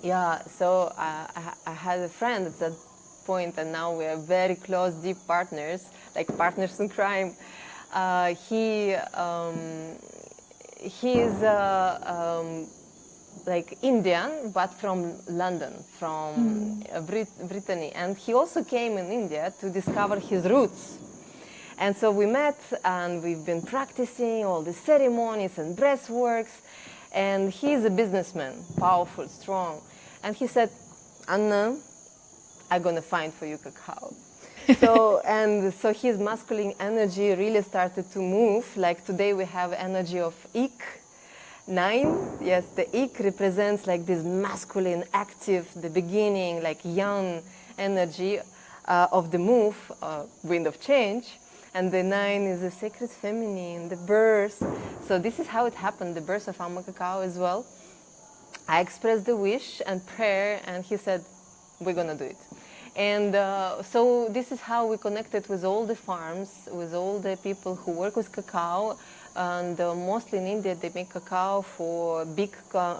yeah, so I had a friend at that point, and now we are very close, deep partners, like partners in crime. He's like Indian, but from London, from Brittany. And he also came in India to discover his roots. And so we met, and we've been practicing all the ceremonies and breath works. And he's a businessman, powerful, strong. And he said, Anna, I'm going to find for you cacao. So his masculine energy really started to move. Like today we have energy of Ik. 9, yes, the Ik represents like this masculine, active, the beginning, like young energy of the move, wind of change. And the 9 is the sacred feminine, the birth. So this is how it happened, the birth of Amma Cacao as well. I expressed the wish and prayer, and he said, we're going to do it. And so this is how we connected with all the farms, with all the people who work with cacao. And mostly in India, they make cacao for big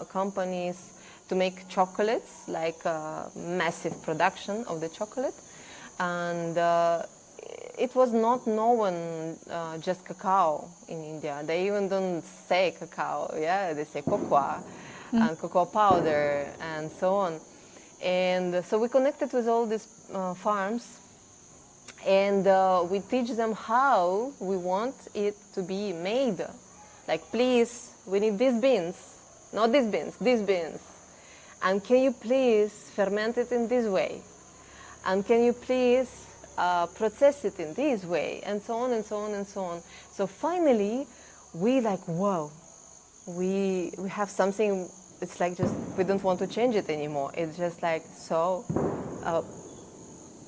companies to make chocolates, like massive production of the chocolate. And it was not known just cacao in India. They even don't say cacao, yeah, they say cocoa and cocoa powder and so on. And so we connected with all these farms, and we teach them how we want it to be made. Like, please, we need these beans, not these beans, these beans. And can you please ferment it in this way? And can you please process it in this way? And so on and so on and so on. So finally, we like, whoa, we have something. It's like just, we don't want to change it anymore. It's just like so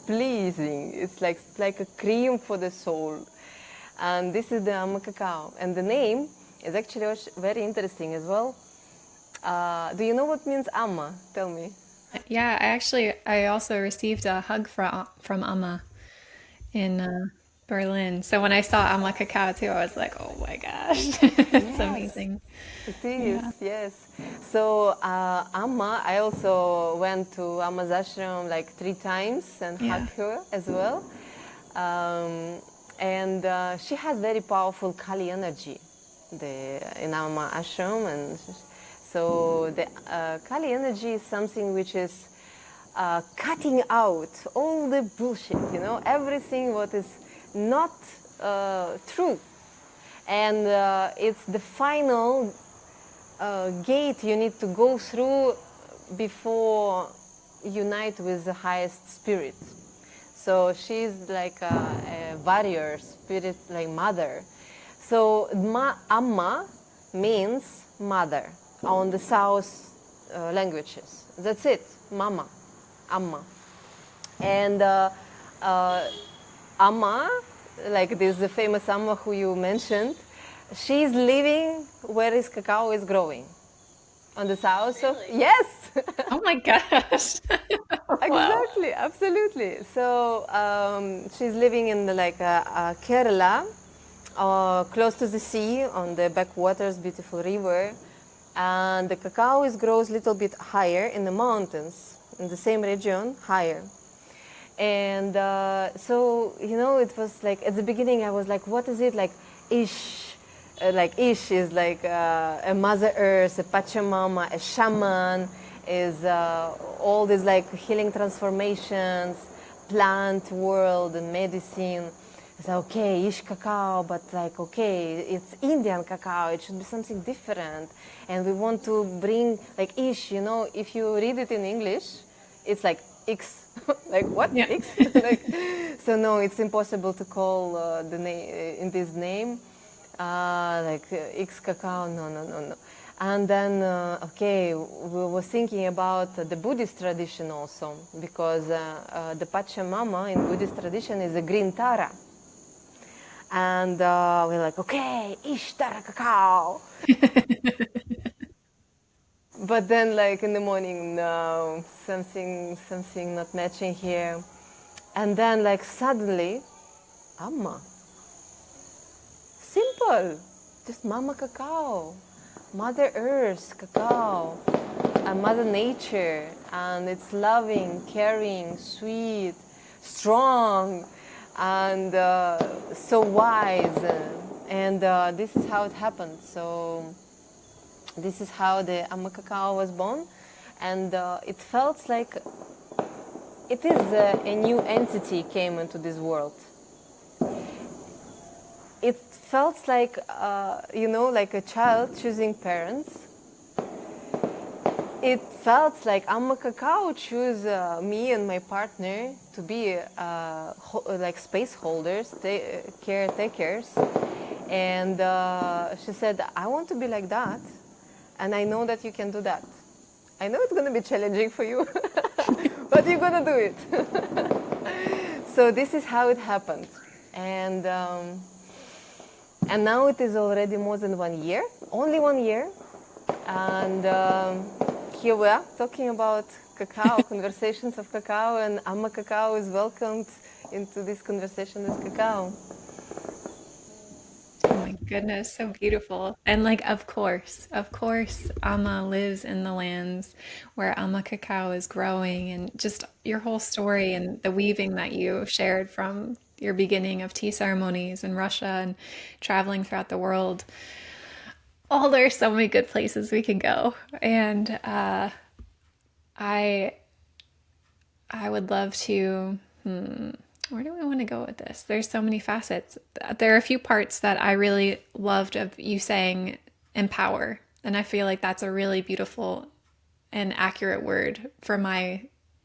pleasing. It's like a cream for the soul. And this is the Amma Cacao. And the name is actually very interesting as well. Do you know what means Amma? Tell me. Yeah, I also received a hug from Amma in Berlin. So when I saw Amma Cacao too, I was like, oh my gosh, it's Yes, amazing. it is, Yeah. yes. So Amma, I also went to Amma's ashram like 3 times and Yeah. hugged her as well. And she has very powerful Kali energy in Amma ashram. And so the Kali energy is something which is cutting out all the bullshit, everything what is not true. And it's the final gate you need to go through before unite with the highest spirit. So she's like a warrior spirit, like mother. So Amma means mother on the South languages. That's it, mama, Amma. And Amma, like this the famous Amma who you mentioned, she's living where his cacao is growing. On the south of, yes. Oh my gosh. Wow. Exactly, absolutely. So she's living in Kerala, close to the sea, on the backwaters, beautiful river. And the cacao grows a little bit higher in the mountains, in the same region, higher. And so, it was like, at the beginning I was like, what is it? Like Ish. Like Ish is like a Mother Earth, a Pachamama, a shaman, is all these like healing transformations, plant world and medicine. It's like, okay, Ish cacao, but like, okay, it's Indian cacao, it should be something different. And we want to bring like Ish, if you read it in English, it's like X. Like what? Yeah. X? So no, it's impossible to call the name in this name. X cacao, no. And then, okay, we were thinking about the Buddhist tradition also, because the Pachamama in Buddhist tradition is a green Tara. And we're like, okay, Ish Tara cacao. But then, like in the morning, no, something not matching here. And then, like suddenly, Amma. Simple, just Mama Cacao, Mother Earth Cacao, and Mother Nature, and it's loving, caring, sweet, strong, and so wise. And this is how it happened. So this is how the Amma Cacao was born, and it felt like it is a new entity came into this world. It felt like, like a child choosing parents. It felt like Amma Cacao chose me and my partner to be like space holders, caretakers. And she said, I want to be like that. And I know that you can do that. I know it's going to be challenging for you, but you're going to do it. So this is how it happened. And now it is already more than 1 year, only 1 year. And here we are talking about Cacao, Conversations of Cacao, and Amma Cacao is welcomed into this conversation with Cacao. Oh my goodness, so beautiful. And like, of course, Amma lives in the lands where Amma cacao is growing, and just your whole story and the weaving that you shared from your beginning of tea ceremonies in Russia and traveling throughout the world. Oh, there's so many good places we can go. And I I would love to where do we want to go with this? There's so many facets. There are a few parts that I really loved of you saying empower. And I feel like that's a really beautiful and accurate word for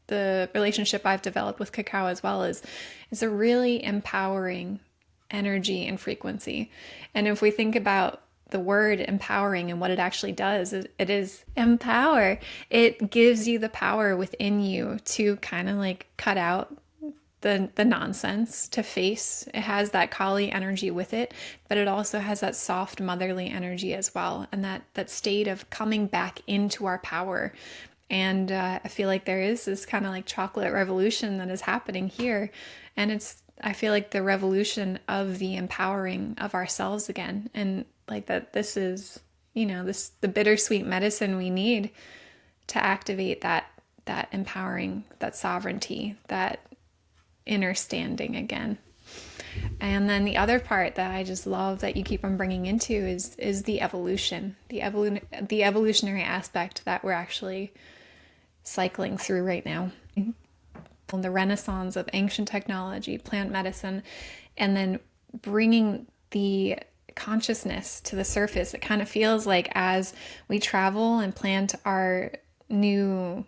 the relationship I've developed with cacao as well as is a really empowering energy and frequency. And if we think about the word empowering and what it actually does, it is empower. It gives you the power within you to kind of like cut out the nonsense, to face. It has that Kali energy with it, but it also has that soft motherly energy as well, and that state of coming back into our power. And I feel like there is this kind of like chocolate revolution that is happening here, and I feel like the revolution of the empowering of ourselves again, and like that this is, this the bittersweet medicine we need to activate that empowering, that sovereignty, that inner standing again. And then the other part that I just love that you keep on bringing into is the evolution, the evolutionary aspect that we're actually cycling through right now. The renaissance of ancient technology, plant medicine, and then bringing the consciousness to the surface. It kind of feels like as we travel and plant our new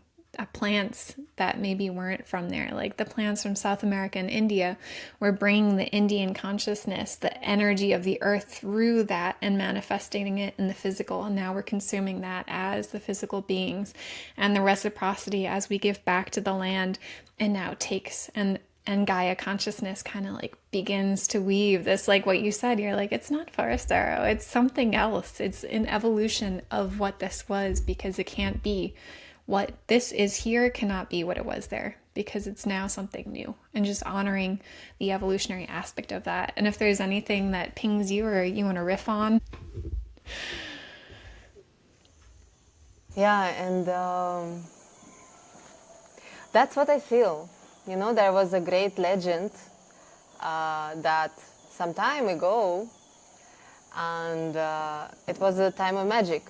plants that maybe weren't from there, like the plants from South America and India, we're bringing the Indian consciousness, the energy of the earth through that and manifesting it in the physical. And now we're consuming that as the physical beings, and the reciprocity as we give back to the land and now takes and Gaia consciousness kind of like begins to weave this, like what you said, you're like, it's not forest arrow, it's something else. It's an evolution of what this was, because it can't be what this is here, cannot be what it was there, because it's now something new, and just honoring the evolutionary aspect of that. And if there's anything that pings you or you want to riff on. Yeah, and that's what I feel. There was a great legend that some time ago, and it was a time of magic,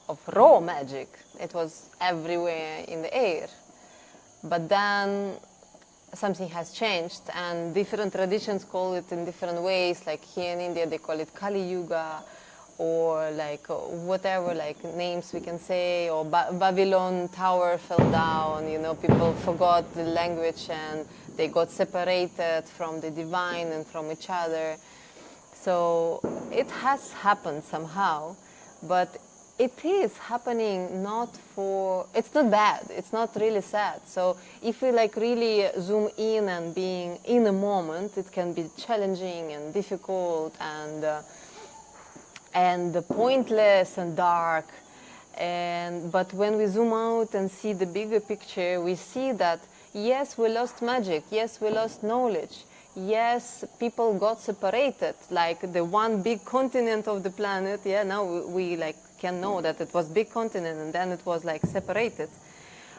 of raw magic. It was everywhere in the air. But then something has changed, and different traditions call it in different ways. Like here in India, they call it Kali Yuga, or like whatever like names we can say, or Babylon tower fell down, people forgot the language and they got separated from the divine and from each other. So it has happened somehow, but it is happening it's not bad, it's not really sad. So if we like really zoom in and being in a moment, it can be challenging and difficult and pointless and dark. But when we zoom out and see the bigger picture, we see that yes, we lost magic, yes, we lost knowledge, yes, people got separated, like the one big continent of the planet. Yeah, now we like can know that it was big continent and then it was like separated.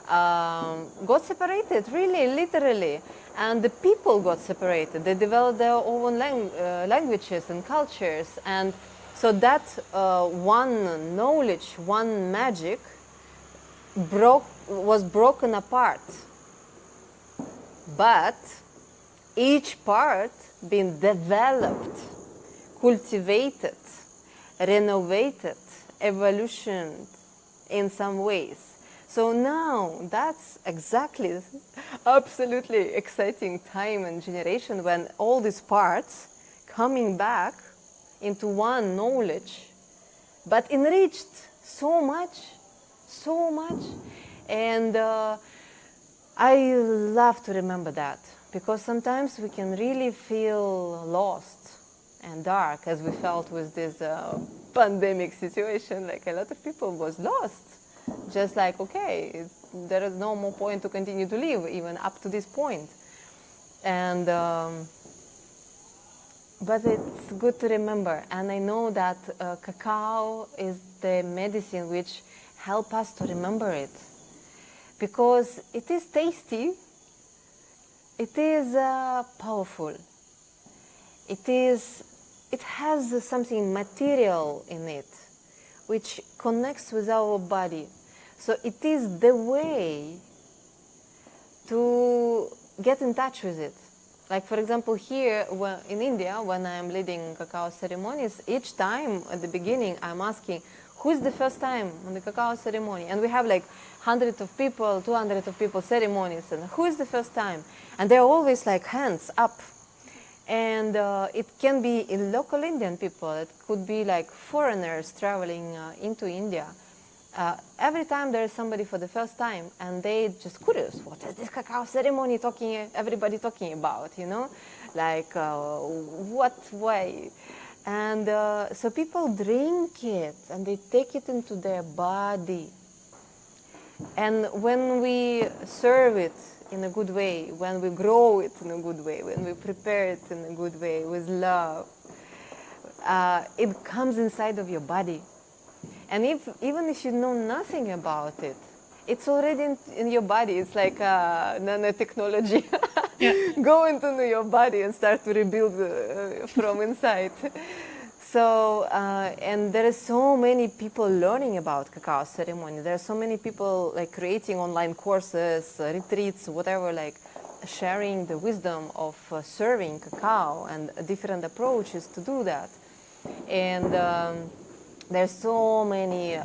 Got separated, really, literally. And the people got separated. They developed their own languages and cultures. And so that one knowledge, one magic was broken apart. But each part being developed, cultivated, renovated, evolutioned in some ways. So now that's exactly, absolutely exciting time and generation when all these parts coming back into one knowledge, but enriched so much. And I love to remember that, because sometimes we can really feel lost and dark, as we felt with this pandemic situation. Like a lot of people was lost, just like, okay, there is no more point to continue to live, even up to this point. And but it's good to remember, and I know that cacao is the medicine which help us to remember it, because it is tasty, it is powerful, it has something material in it which connects with our body. So it is the way to get in touch with it. Like, for example, here in India, when I'm leading cacao ceremonies, each time at the beginning I'm asking, who is the first time on the cacao ceremony? And we have like hundreds of people, 200 of people ceremonies, and who is the first time? And they're always like hands up. And it can be in local Indian people, it could be like foreigners traveling into India. Every time there is somebody for the first time, and they just curious, what is this cacao ceremony everybody talking about, you know? Like, what way? And so people drink it, and they take it into their body. And when we serve it in a good way, when we grow it in a good way, when we prepare it in a good way with love, it comes inside of your body. And even if you know nothing about it, it's already in your body. It's like nanotechnology. Yeah. Go into your body and start to rebuild from inside. So, and there are so many people learning about cacao ceremony. There are so many people like creating online courses, retreats, whatever, like sharing the wisdom of serving cacao and different approaches to do that. And there's so many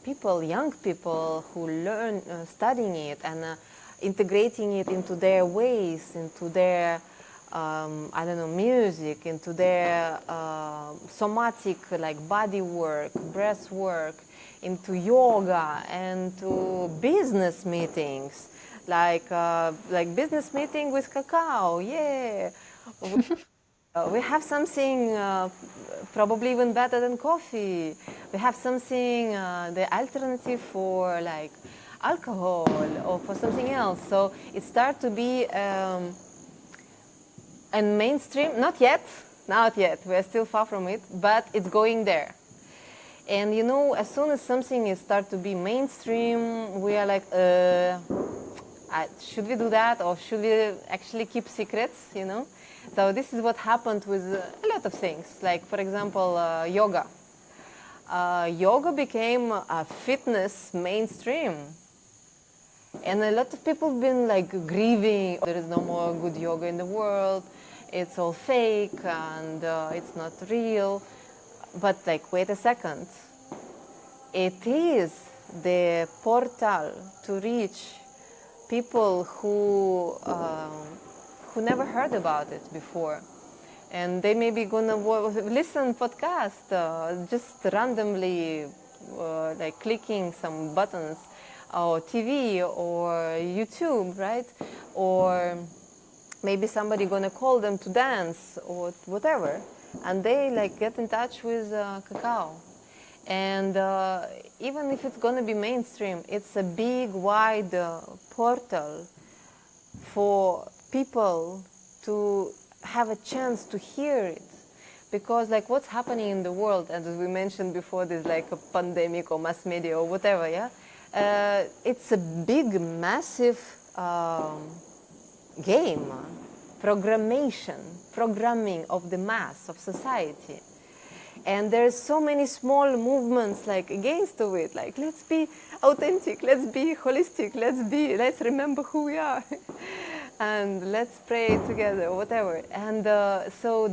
people, young people, who learn studying it and integrating it into their ways, into their I don't know, music, into their somatic, like body work, breath work, into yoga, and to business meetings, like business meeting with cacao, yeah. We have something probably even better than coffee. We have something, the alternative for like alcohol or for something else. So it starts to be and mainstream, not yet, we're still far from it, but it's going there. And you know, as soon as something is start to be mainstream, we are like, should we do that, or should we actually keep secrets, you know? So this is what happened with a lot of things, like for example, yoga. Yoga became a fitness mainstream. And a lot of people have been like grieving, there is no more good yoga in the world, it's all fake and it's not real. But like, wait a second, it is the portal to reach people who never heard about it before. And they may be gonna listen podcast, just randomly like clicking some buttons, or TV or YouTube, right? Or maybe somebody gonna call them to dance or whatever, and they like get in touch with cacao. And even if it's gonna be mainstream, it's a big, wide portal for people to have a chance to hear it. Because like what's happening in the world, and as we mentioned before, there's like a pandemic or mass media or whatever, yeah? It's a big, massive game, programming of the mass of society. And there's so many small movements like against of it, like let's be authentic, let's be holistic, let's remember who we are, and let's pray together, whatever. And so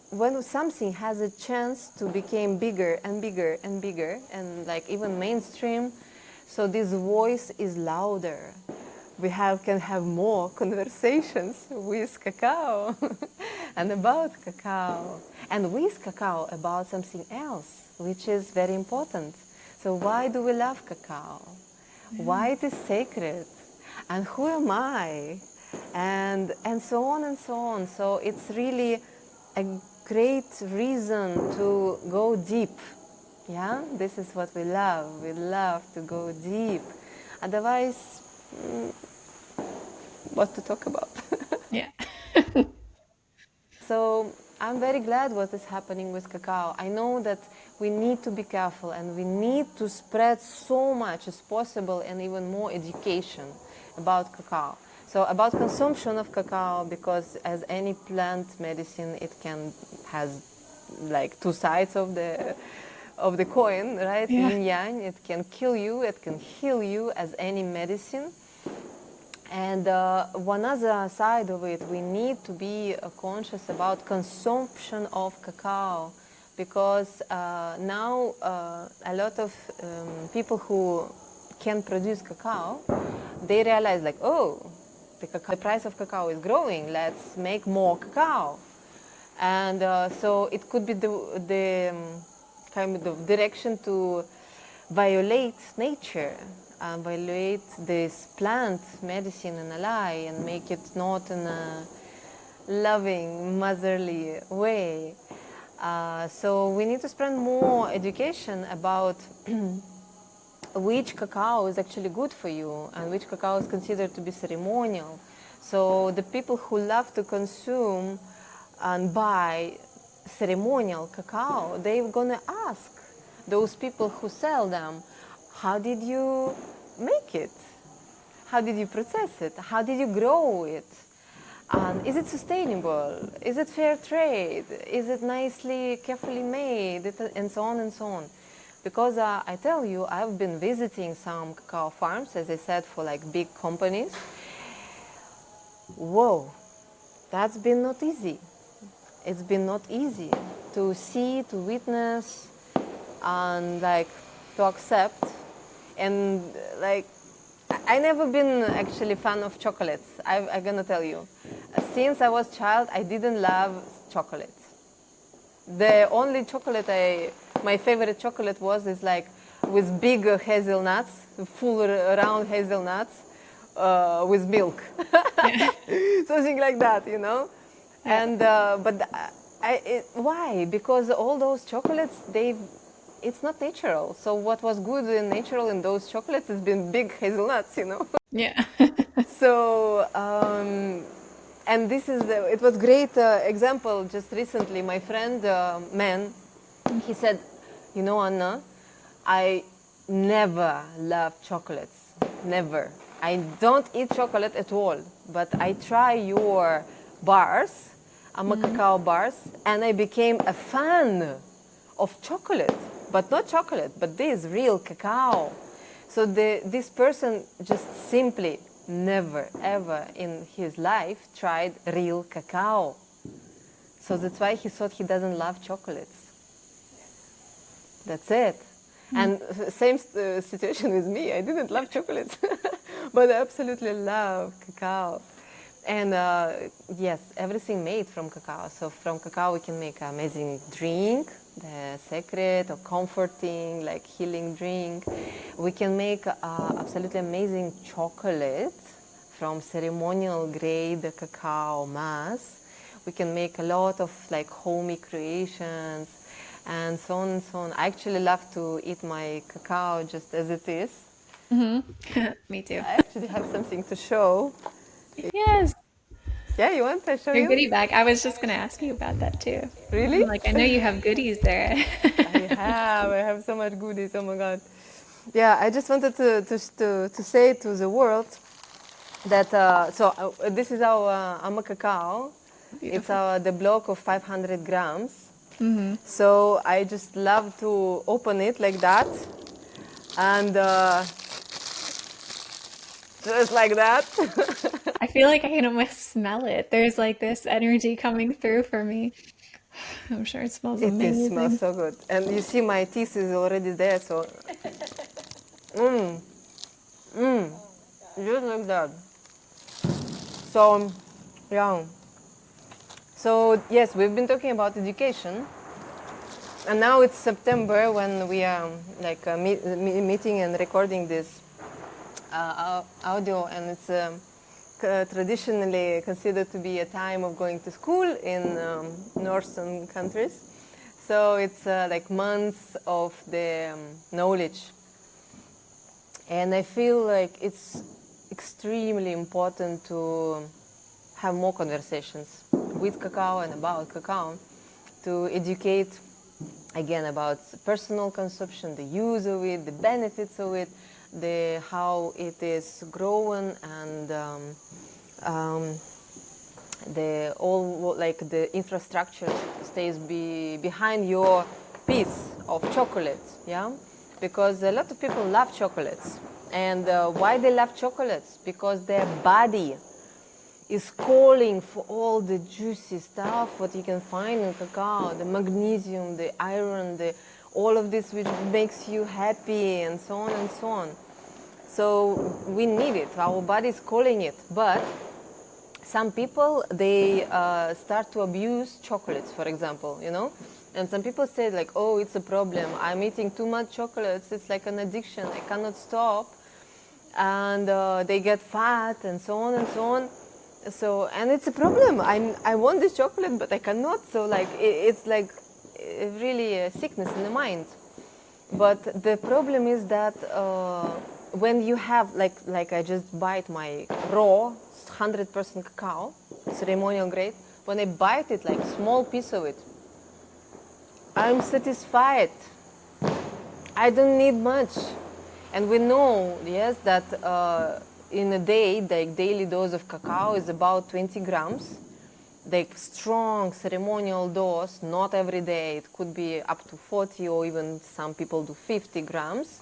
when something has a chance to become bigger and bigger and bigger, and like even mainstream, so this voice is louder. We can have more conversations with cacao and about cacao, and with cacao about something else, which is very important. So why do we love cacao? Why it is sacred? And who am I? And so on and so on. So it's really a great reason to go deep. Yeah, this is what we love. We love to go deep, Otherwise, what to talk about? Yeah. So I'm very glad what is happening with cacao. I know that we need to be careful and we need to spread so much as possible and even more education about cacao. So about consumption of cacao, because as any plant medicine, it can has like two sides of the coin, right? Yeah. Yin yang. It can kill you, it can heal you as any medicine. And one other side of it, we need to be conscious about consumption of cacao, because now a lot of people who can produce cacao, they realize like, oh, the price of cacao is growing, let's make more cacao. And so it could be the kind of direction to violate nature, violate this plant medicine in a lie and make it not in a loving, motherly way. So we need to spend more education about which cacao is actually good for you and which cacao is considered to be ceremonial. So the people who love to consume and buy ceremonial cacao, they're gonna ask those people who sell them, how did you make it? How did you process it? How did you grow it? Is it sustainable? Is it fair trade? Is it nicely, carefully made? And so on and so on. Because I tell you, I've been visiting some cacao farms, as I said, for like big companies. Whoa, that's been not easy. It's been not easy to see, to witness, and like to accept. And like, I never been actually fan of chocolates. I'm gonna tell you. Since I was child, I didn't love chocolate. The only chocolate my favorite chocolate is like with big hazelnuts, full round hazelnuts, with milk, Yeah. something like that, you know. Yeah. And but why? Because all those chocolates, it's not natural. So what was good and natural in those chocolates has been big hazelnuts, you know. Yeah. So, and it was great example just recently. My friend, man, he said, you know, Anna, I never loved chocolates, never. I don't eat chocolate at all, but I try your bars, Amma Cacao bars, and I became a fan of chocolate, but not chocolate, but this real cacao. So this person just simply never ever in his life tried real cacao. So that's why he thought he doesn't love chocolates. That's it. And same situation with me. I didn't love chocolates, but I absolutely love cacao. And yes, everything made from cacao. So from cacao we can make an amazing drink, the sacred or comforting, like healing drink. We can make absolutely amazing chocolate from ceremonial grade cacao mass. We can make a lot of like homey creations and so on and so on. I actually love to eat my cacao just as it is. Me too. I actually have something to show. Yes. Yeah, you want to show Your you? goodie bag. I was just going to ask you about that too. Really? I'm like, I know you have goodies there. I have so much goodies. Oh my god! Yeah, I just wanted to say to the world that this is our Amma Cacao. It's Beautiful. the block of 500 grams. Mm-hmm. So I just love to open it like that, and just like that. I feel like I can almost smell it. There's like this energy coming through for me. I'm sure it smells It smells amazing. so good, and you see my teeth is already there. So, just like that. So, yeah. So yes, we've been talking about education, and now it's September when we are like meeting and recording this audio, and it's traditionally considered to be a time of going to school in northern countries. So it's like months of the knowledge. And I feel like it's extremely important to have more conversations with cacao and about cacao, to educate again about personal consumption, the use of it, the benefits of it, the how it is grown, and the all like the infrastructure stays behind your piece of chocolate, yeah, because a lot of people love chocolates, and why they love chocolates? Because their body is calling for all the juicy stuff what you can find in cacao, the magnesium, the iron, the all of this which makes you happy, and so on and so on. So we need it, our body is calling it. But some people, they start to abuse chocolates, for example, you know, and some people say like, oh, it's a problem, I'm eating too much chocolates, it's like an addiction, I cannot stop, and they get fat, and so on and so on. So, and it's a problem. I want this chocolate, but I cannot. So, like, it's like really a sickness in the mind. But the problem is that when you have, like I just bite my raw 100% cacao, ceremonial grade. When I bite it, like small piece of it, I'm satisfied. I don't need much. And we know, yes, that in a day, the daily dose of cacao is about 20 grams. The strong ceremonial dose, not every day, it could be up to 40, or even some people do 50 grams.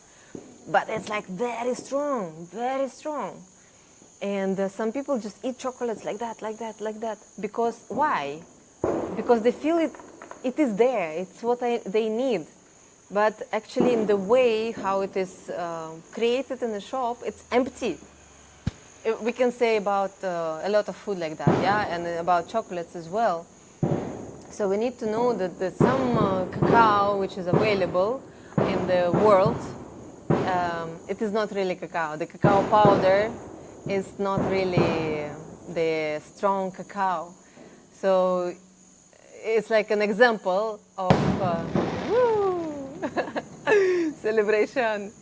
But it's like very strong, very strong. And some people just eat chocolates like that, like that, like that. Because why? Because they feel it is there, it's what they need. But actually, in the way how it is created in the shop, it's empty. We can say about a lot of food like that, yeah, and about chocolates as well. So we need to know that there's some cacao which is available in the world. It is not really cacao. The cacao powder is not really the strong cacao. So it's like an example of celebration.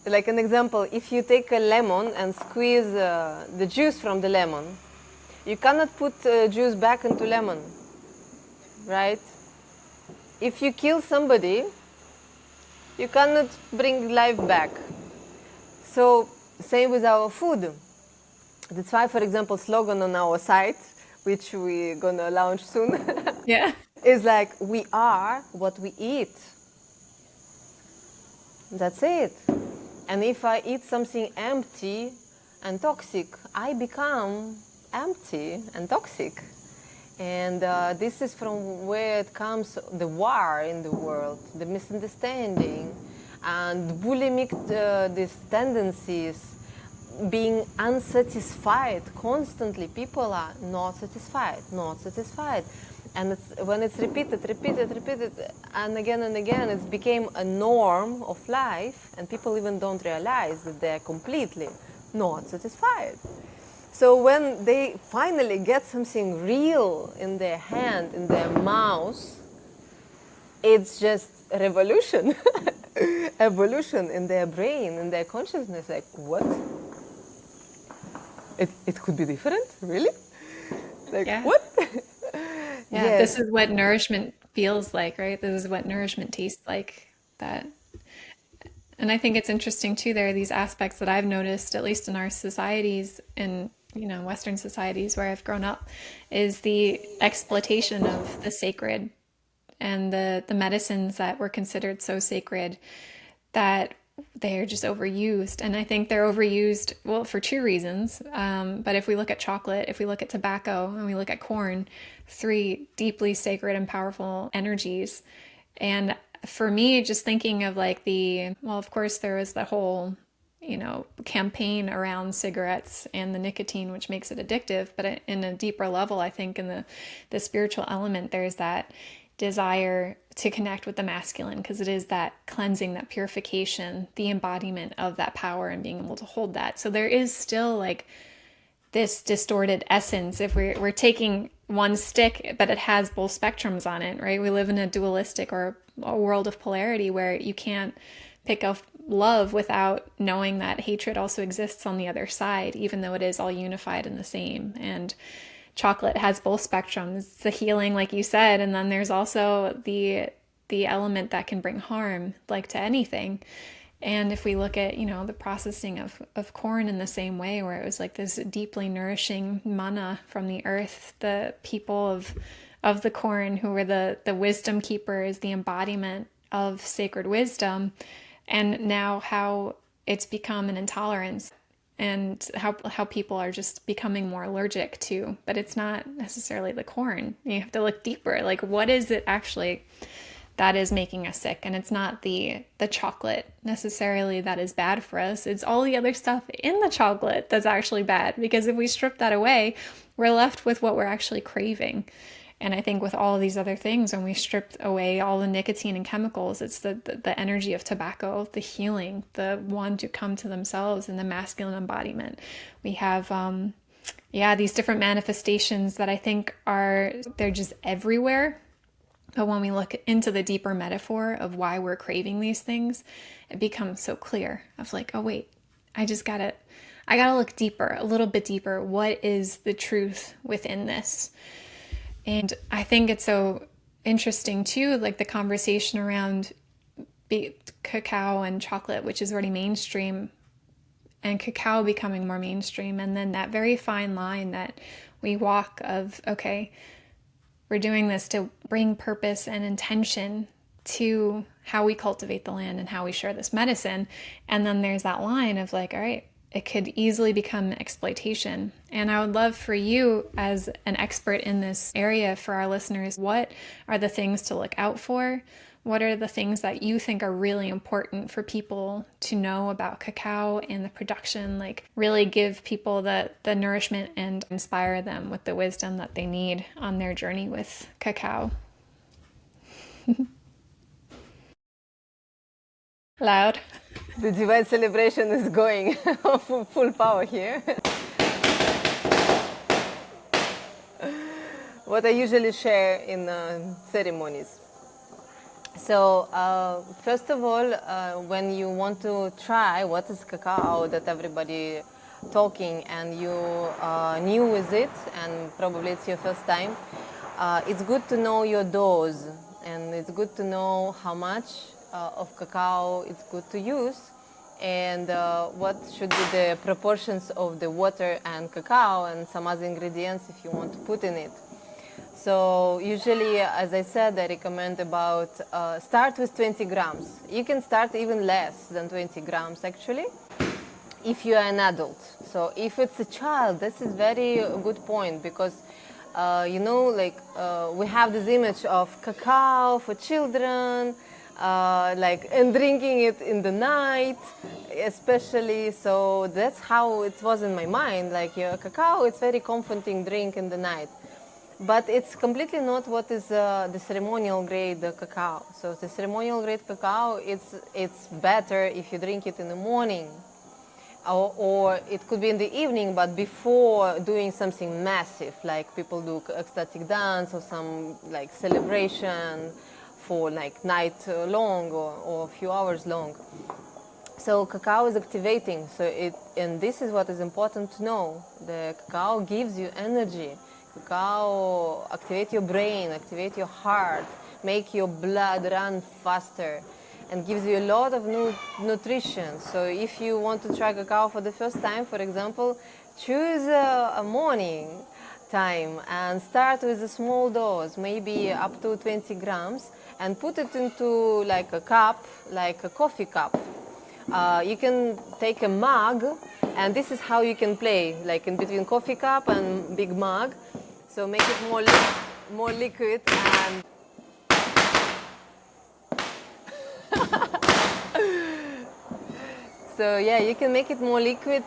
Like an example, if you take a lemon and squeeze the juice from the lemon, you cannot put juice back into lemon, right? If you kill somebody, you cannot bring life back. So same with our food. That's why, for example, slogan on our site, which we're gonna launch soon, Yeah. is like, we are what we eat. That's it. And if I eat something empty and toxic, I become empty and toxic. And this is from where it comes, the war in the world, the misunderstanding, and bulimic, these tendencies, being unsatisfied constantly. People are not satisfied, not satisfied. And when it's repeated, and again, it became a norm of life, and people even don't realize that they're completely not satisfied. So when they finally get something real in their hand, in their mouth, it's just a revolution, evolution in their brain, in their consciousness. Like, what? It could be different, really? Like, Yeah. what? Yeah. Yes. This is what nourishment feels like, right? This is what nourishment tastes like. That. And I think it's interesting too. There are these aspects that I've noticed, at least in our societies, in Western societies where I've grown up, is the exploitation of the sacred and the medicines that were considered so sacred that they're just overused. And I think they're overused, well, for two reasons. But if we look at chocolate, if we look at tobacco, and we look at corn, three deeply sacred and powerful energies. And for me, just thinking of like well, of course, there was the whole, campaign around cigarettes and the nicotine, which makes it addictive. But in a deeper level, I think in the spiritual element, there's that desire to connect with the masculine, because it is that cleansing, that purification, the embodiment of that power and being able to hold that. So there is still like this distorted essence if we're taking one stick, but it has both spectrums on it, right? We live in a dualistic or a world of polarity where you can't pick love without knowing that hatred also exists on the other side, even though it is all unified in the same. And chocolate has both spectrums, the healing, like you said, and then there's also the element that can bring harm, like to anything. And if we look at, the processing of corn in the same way, where it was like this deeply nourishing manna from the earth, the people of the corn who were the wisdom keepers, the embodiment of sacred wisdom, and now how it's become an intolerance and how people are just becoming more allergic to. But it's not necessarily the corn. You have to look deeper. Like, what is it actually that is making us sick? And it's not the chocolate necessarily that is bad for us. It's all the other stuff in the chocolate that's actually bad, because if we strip that away, we're left with what we're actually craving. And I think with all of these other things, when we strip away all the nicotine and chemicals, it's the energy of tobacco, the healing, the one to come to themselves, and the masculine embodiment. We have these different manifestations that I think they're just everywhere. But when we look into the deeper metaphor of why we're craving these things, it becomes so clear of like, oh wait, I gotta look deeper, a little bit deeper. What is the truth within this? And I think it's so interesting too, like the conversation around cacao and chocolate, which is already mainstream, and cacao becoming more mainstream. And then that very fine line that we walk of, okay, we're doing this to bring purpose and intention to how we cultivate the land and how we share this medicine. And then there's that line of like, all right, it could easily become exploitation. And I would love for you, as an expert in this area, for our listeners, what are the things to look out for? What are the things that you think are really important for people to know about cacao and the production? Like, really give people the nourishment and inspire them with the wisdom that they need on their journey with cacao. Loud. The divine celebration is going full power here. What I usually share in ceremonies. So first of all, when you want to try what is cacao that everybody talking, and you are new with it, and probably it's your first time, it's good to know your dose, and it's good to know how much of cacao it's good to use, and what should be the proportions of the water and cacao and some other ingredients if you want to put in it. So usually, as I said, I recommend about start with 20 grams. You can start even less than 20 grams actually, if you are an adult. So if it's a child, this is very good point, because we have this image of cacao for children, and drinking it in the night, especially. So that's how it was in my mind. Like, cacao, it's very comforting drink in the night. But it's completely not what is the ceremonial grade cacao. So the ceremonial grade cacao, it's better if you drink it in the morning, or it could be in the evening, but before doing something massive, like people do ecstatic dance or some like celebration for like night long or a few hours long. So cacao is activating. And this is what is important to know. The cacao gives you energy. Cacao activate your brain, activate your heart, make your blood run faster, and gives you a lot of nutrition. So if you want to try cacao for the first time, for example, choose a morning time and start with a small dose, maybe up to 20 grams, and put it into like a cup, like a coffee cup. You can take a mug, and this is how you can play, like in between coffee cup and big mug. So make it more liquid, and so yeah, you can make it more liquid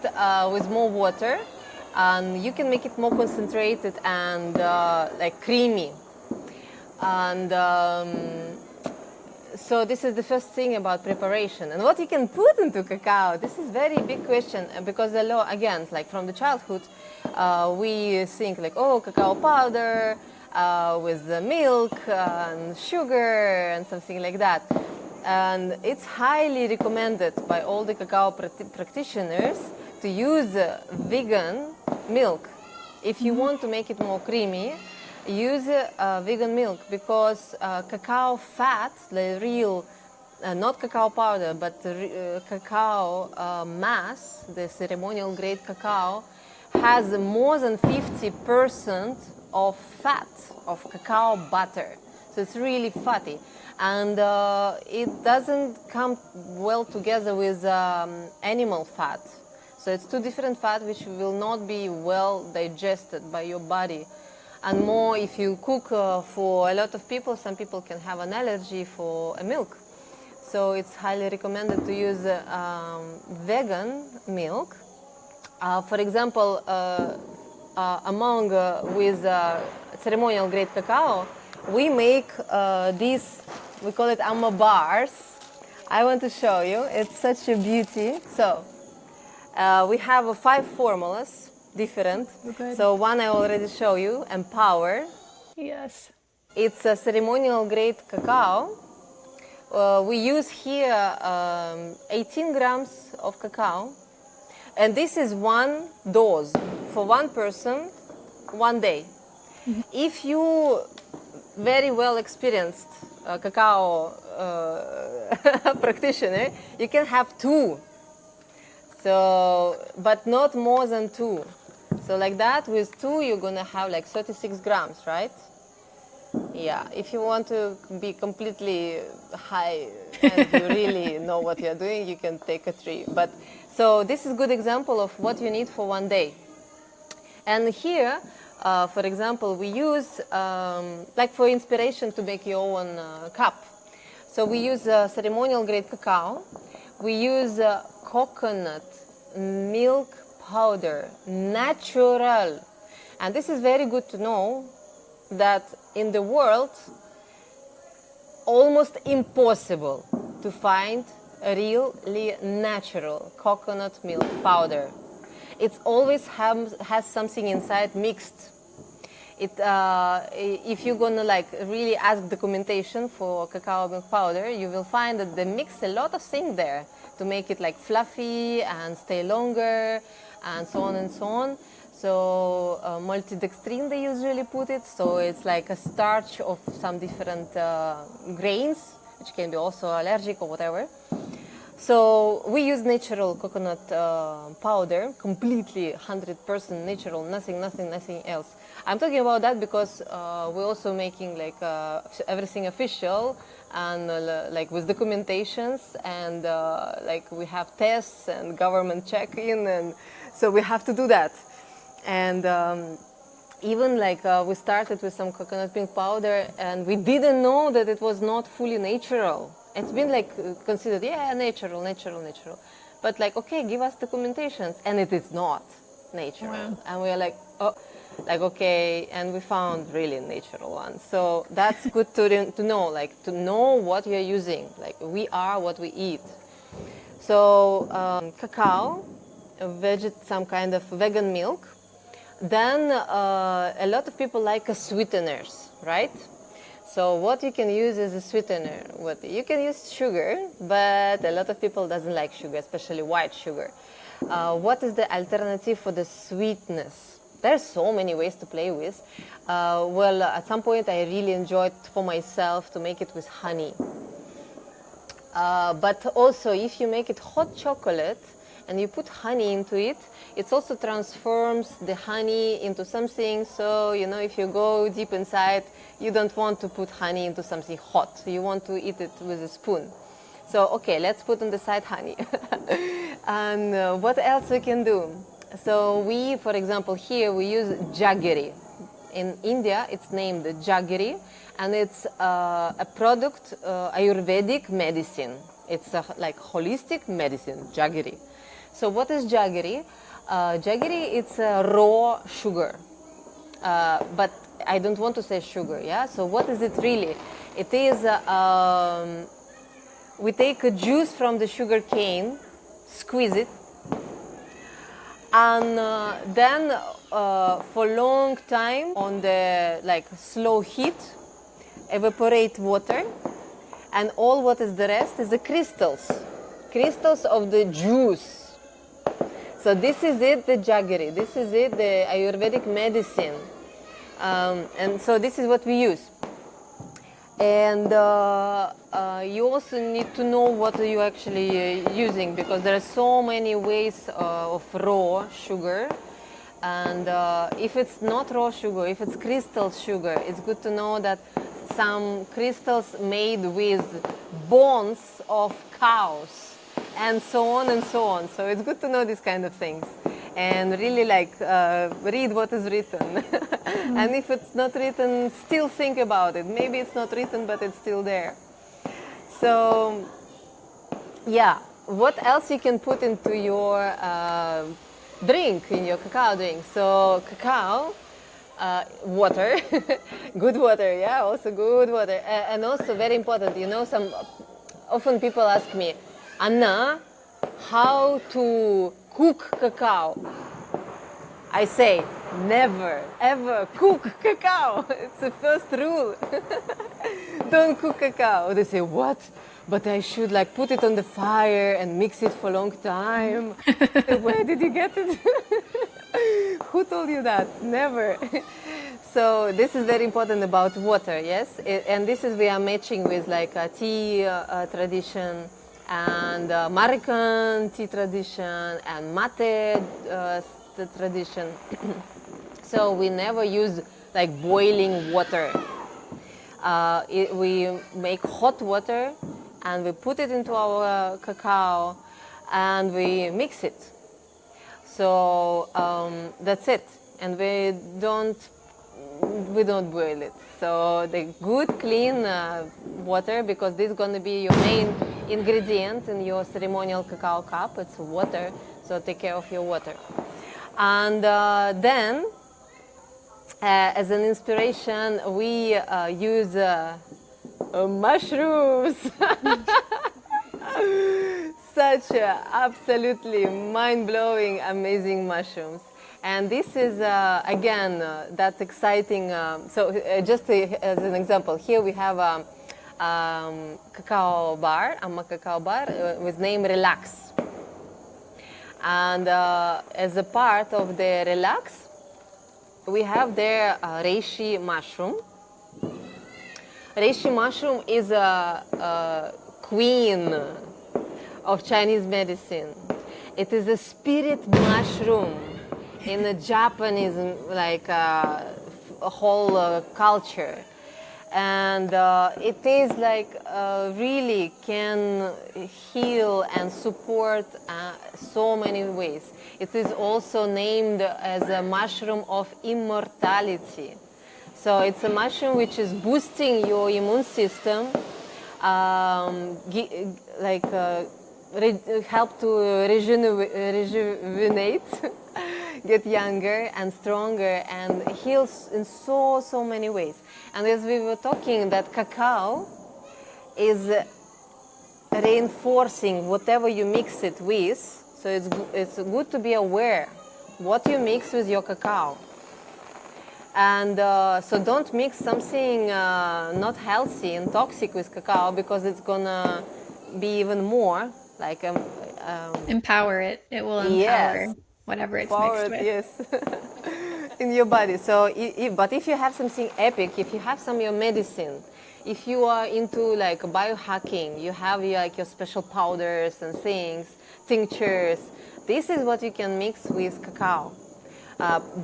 with more water, and you can make it more concentrated and like creamy. And so this is the first thing about preparation. And what you can put into cacao, this is very big question, because again, like from the childhood, we think like, oh, cacao powder with the milk and sugar and something like that. And it's highly recommended by all the cacao practitioners to use vegan milk. If you want to make it more creamy, use vegan milk, because cacao fat, the real, not cacao powder, but the cacao mass, the ceremonial grade cacao, has more than 50% of fat, of cacao butter. So it's really fatty. And it doesn't come well together with animal fat. So it's two different fat which will not be well digested by your body. And more if you cook for a lot of people, some people can have an allergy for milk. So it's highly recommended to use vegan milk. For example, among with ceremonial grade cacao, we make these, we call it Amma bars. I want to show you, it's such a beauty. So we have 5 formulas, different. Good. So one I already show you, Empower. Yes. It's a ceremonial grade cacao. We use here 18 grams of cacao. And this is one dose for one person, one day. If you very well experienced cacao practitioner, you can have 2. So, but not more than 2. So like that, with 2, you're gonna have like 36 grams, right? Yeah, if you want to be completely high and you really know what you're doing, you can take a 3. But so this is a good example of what you need for one day. And here, for example, we use, like for inspiration to make your own cup. So we use ceremonial grade cacao. We use coconut milk powder, natural. And this is very good to know that in the world, almost impossible to find a really natural coconut milk powder. It always has something inside mixed. If you're gonna like really ask documentation for cacao milk powder, you will find that they mix a lot of things there to make it like fluffy and stay longer and so on and so on. So multidextrin they usually put it, so it's like a starch of some different grains, which can be also allergic or whatever. So we use natural coconut powder, completely 100% natural, nothing else. I'm talking about that because we're also making like everything official and like with documentations, and like we have tests and government check-in, and so we have to do that. And even like we started with some coconut milk powder, and we didn't know that it was not fully natural. It's been like considered, yeah, natural. But like, okay, give us documentations. And it is not natural. Wow. And we are like, oh, like, okay. And we found really natural ones. So that's good to know, like to know what you're using. Like we are what we eat. So cacao, some kind of vegan milk. Then a lot of people like sweeteners, right? So what you can use as a sweetener, you can use sugar, but a lot of people doesn't like sugar, especially white sugar. What is the alternative for the sweetness? There's so many ways to play with. Well, at some point I really enjoyed for myself to make it with honey. But also if you make it hot chocolate and you put honey into it, it also transforms the honey into something. So, you know, if you go deep inside, you don't want to put honey into something hot. You want to eat it with a spoon. So, okay, let's put on the side honey. And what else we can do? So we, for example, here we use jaggery. In India, it's named jaggery, and it's a product, Ayurvedic medicine. It's like holistic medicine, jaggery. So what is jaggery? Jaggery, it's a raw sugar, but I don't want to say sugar, yeah? So what is it really? It is, we take a juice from the sugar cane, squeeze it, and then for a long time on the like slow heat, evaporate water, And all what is the rest is the crystals of the juice. So this is it, the jaggery. This is it, the Ayurvedic medicine. And so this is what we use. And you also need to know what you're actually using, because there are so many ways of raw sugar. And if it's not raw sugar, if it's crystal sugar, it's good to know that some crystals made with bones of cows and so on and so on. So it's good to know these kind of things and really read what is written. And if it's not written, still think about it. Maybe it's not written, but it's still there. So yeah, what else you can put into your drink, in your cacao drink? So cacao, water, good water, yeah, also good water. And also very important, often people ask me, Anna, how to cook cacao? I say, never, ever cook cacao. It's the first rule. Don't cook cacao. They say, what? But I should put it on the fire and mix it for a long time. Where did you get it? Who told you that? Never. So this is very important about water, yes? And this is we are matching with a tea tradition and American tea tradition and mate tradition. So we never use boiling water. We make hot water and we put it into our cacao and we mix it. So that's it. And we don't boil it. So the good clean water, because this is going to be your main ingredient in your ceremonial cacao cup. It's water. So take care of your water. And then, as an inspiration, we use mushrooms. Such absolutely mind-blowing, amazing mushrooms. And this is, again, that's exciting. Just as an example, here we have a cacao bar, Amma Cacao bar, with name Relax. And as a part of the Relax, we have there reishi mushroom. Reishi mushroom is a queen of Chinese medicine. It is a spirit mushroom in the Japanese whole culture. And it is really can heal and support so many ways. It is also named as a mushroom of immortality. So it's a mushroom which is boosting your immune system, help to rejuvenate, get younger and stronger, and heals in so many ways. And as we were talking, that cacao is reinforcing whatever you mix it with. So it's good to be aware what you mix with your cacao. And so don't mix something not healthy and toxic with cacao, because it's gonna be even more empower it. It will empower whatever it's mixed with. Yes. In your body. So, but if you have something epic, if you have some of your medicine, if you are into biohacking, you have your special powders and things, tinctures, this is what you can mix with cacao.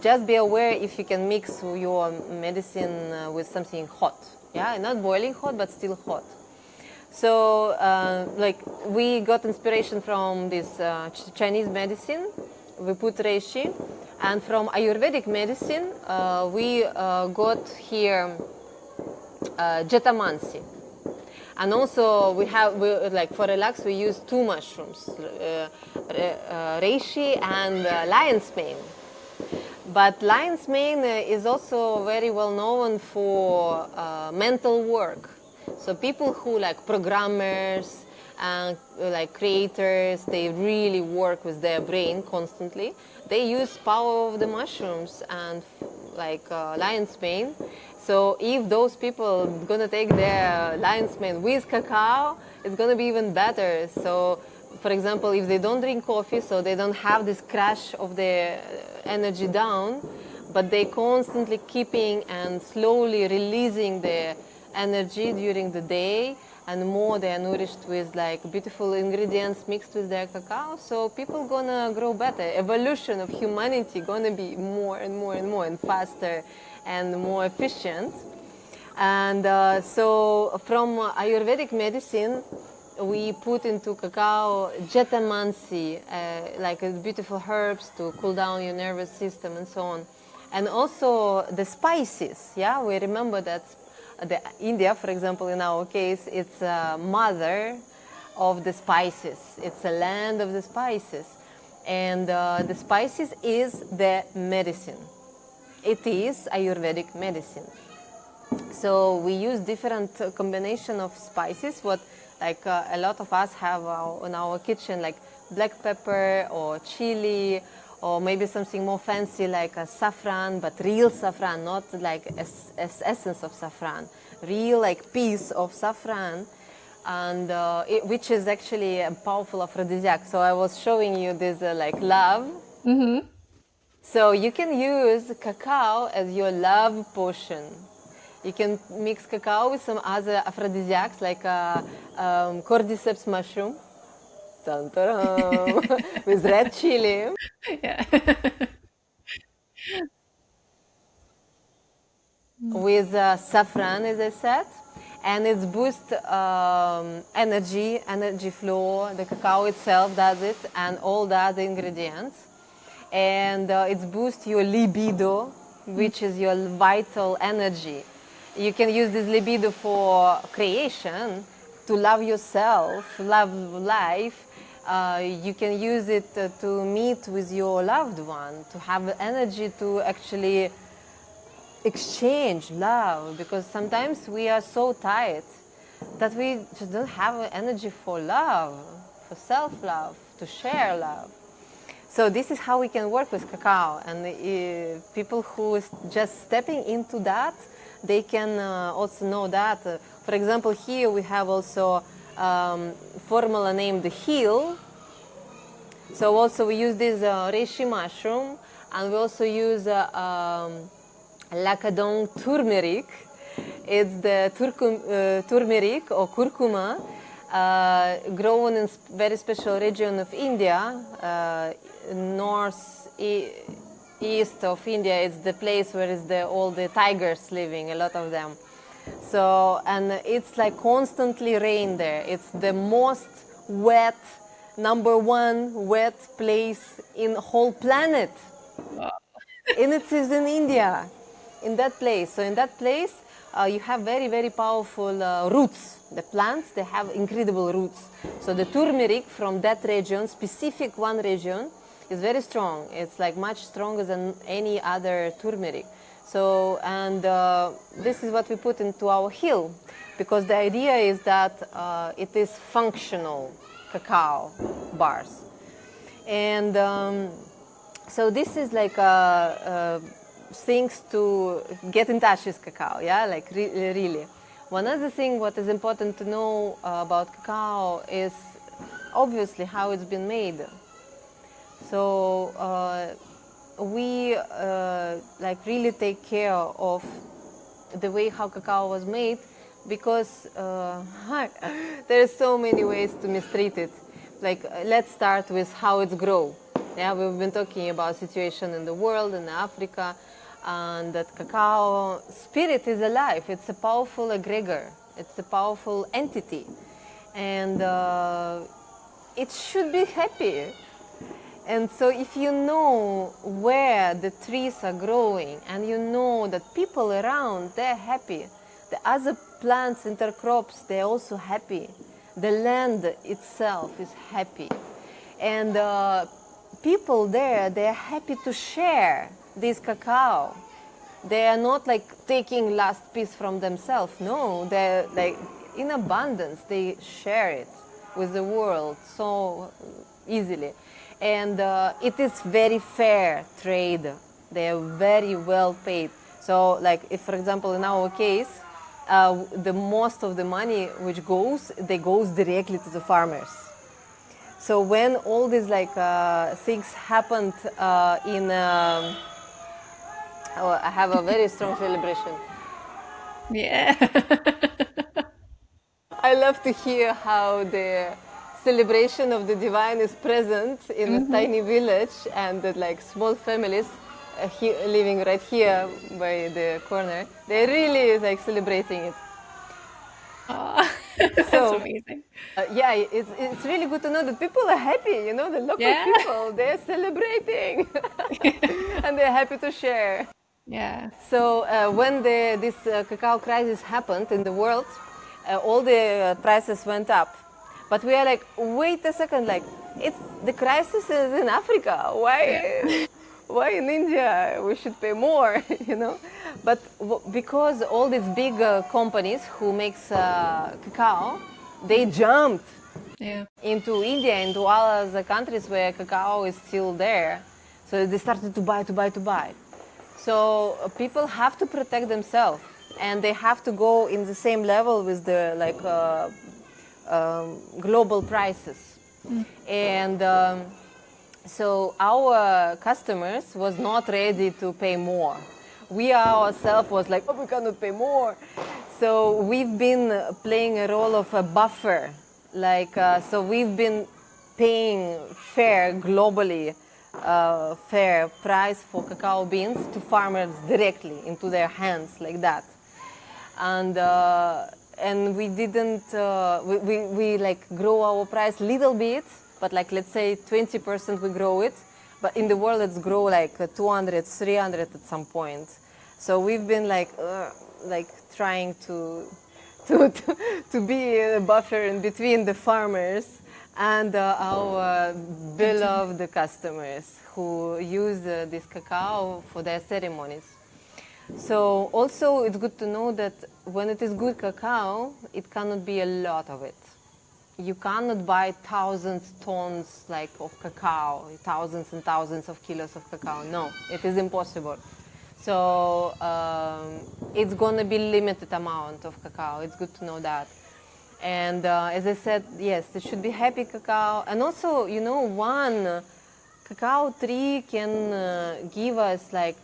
Just be aware if you can mix your medicine with something hot. Yeah, not boiling hot, but still hot. So, we got inspiration from this Chinese medicine. We put reishi. And from Ayurvedic medicine, we got here jetamansi. And also for Relax, we use two mushrooms, reishi and lion's mane. But lion's mane is also very well known for mental work. So people who programmers and creators, they really work with their brain constantly. They use power of the mushrooms and like lion's mane. So if those people gonna take their lion's mane with cacao, it's gonna be even better. So, for example, if they don't drink coffee, so they don't have this crash of the energy down, but they constantly keeping and slowly releasing the energy during the day, and more they are nourished with like beautiful ingredients mixed with their cacao, so people gonna grow better. Evolution of humanity gonna be more and more and more and faster and more efficient. And so from Ayurvedic medicine, we put into cacao jetamansi, like beautiful herbs to cool down your nervous system and so on. And also the spices, yeah, we remember that India, for example, in our case, it's a mother of the spices. It's a land of the spices. And the spices is the medicine. It is Ayurvedic medicine. So we use different combination of spices, what like a lot of us have in our kitchen, like black pepper or chili, or maybe something more fancy like a saffron, but real saffron, not like essence of saffron, real like piece of saffron, and which is actually a powerful aphrodisiac. So I was showing you this like love. Mm-hmm. So you can use cacao as your love potion. You can mix cacao with some other aphrodisiacs like cordyceps mushroom, with red chili. Yeah. With saffron, as I said, and it boosts energy flow. The cacao itself does it, and all the other ingredients, and it boosts your libido, which is your vital energy. You can use this libido for creation, to love yourself, love life. You can use it to meet with your loved one, to have energy to actually exchange love, because sometimes we are so tired that we just don't have energy for love, for self-love, to share love. So this is how we can work with cacao, and people who is just stepping into that, they can also know that. For example, here we have also formula named heal. So also we use this reishi mushroom, and we also use lacadon turmeric. It's the turmeric or curcuma, grown in very special region of India, east of India. It's the place where is all the tigers living, a lot of them. So, and it's like constantly rain there. It's the most wet, #1 wet place in the whole planet. And it is in India, in that place. So in that place, you have very, very powerful roots. The plants, they have incredible roots. So the turmeric from that region, specific one region, is very strong. It's like much stronger than any other turmeric. So, and this is what we put into our heal, because the idea is that it is functional cacao bars. And so this is like things to get in touch with cacao, yeah, like really. One other thing what is important to know about cacao is obviously how it's been made. So we like really take care of the way how cacao was made, because there are so many ways to mistreat it. Like let's start with how it's grown. Yeah, we've been talking about situation in the world, in Africa, and that cacao spirit is alive. It's a powerful egregor. It's a powerful entity, and it should be happy. And so if you know where the trees are growing, and you know that people around, they're happy, the other plants, intercrops, they're also happy, the land itself is happy, and people there, they're happy to share this cacao. They are not like taking last piece from themselves. No, they're like in abundance. They share it with the world so easily. And it is very fair trade. They are very well paid. So like if, for example, in our case, the most of the money which goes directly to the farmers. So when all these things happened I have a very strong celebration. Yeah. I love to hear how the celebration of the divine is present in a Hmm. tiny village, and that like small families living right here by the corner, they're really like celebrating it. Aw, that's So amazing. yeah, it's really good to know that people are happy. You know, the local Yeah. people, they're celebrating and they're happy to share. Yeah. So when this cacao crisis happened in the world, all the prices went up. But we are like, wait a second, like it's the crisis is in Africa. Yeah. Why in India we should pay more, you know? But because all these big companies who makes cacao, they jumped Yeah. into India, into all the countries where cacao is still there. So they started to buy, to buy, to buy. So people have to protect themselves, and they have to go in the same level with the global prices. Mm. And so our customers was not ready to pay more. We ourselves was like, oh, we cannot pay more. So we've been playing a role of a buffer. So we've been paying fair globally, fair price for cacao beans to farmers directly into their hands like that. And we didn't we like grow our price little bit, but like let's say 20% we grow it, but in the world it's grow like 200 300 at some point. So we've been like trying to be a buffer in between the farmers and our beloved customers who use this cacao for their ceremonies. So also it's good to know that when it is good cacao, it cannot be a lot of it. You cannot buy thousands tons like of cacao, thousands and thousands of kilos of cacao. No, it is impossible. So it's going to be limited amount of cacao. It's good to know that. And as I said, yes, it should be happy cacao. And also, you know, one cacao tree can give us like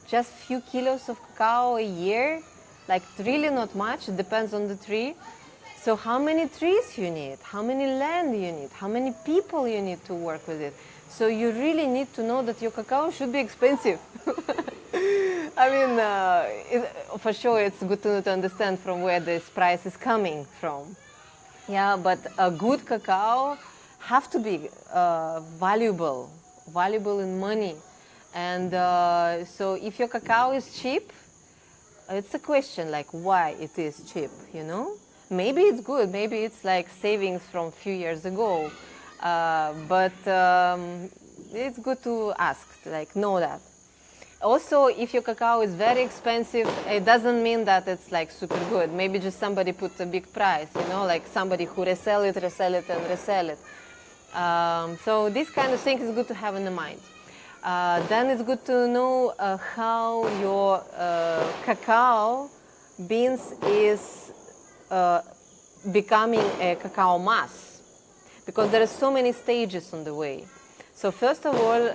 just few kilos of cacao a year, like really not much. It depends on the tree. So how many trees you need, how many land you need, how many people you need to work with it. So you really need to know that your cacao should be expensive. I mean, for sure it's good to understand from where this price is coming from. Yeah, but a good cacao have to be valuable in money. And so if your cacao is cheap, it's a question like why it is cheap, you know? Maybe it's good, maybe it's like savings from a few years ago. But it's good to ask, like know that. Also, if your cacao is very expensive, it doesn't mean that it's like super good. Maybe just somebody put a big price, you know, like somebody who resell it, and resell it. So this kind of thing is good to have in the mind. Then it's good to know how your cacao beans is becoming a cacao mass, because there are so many stages on the way. So first of all,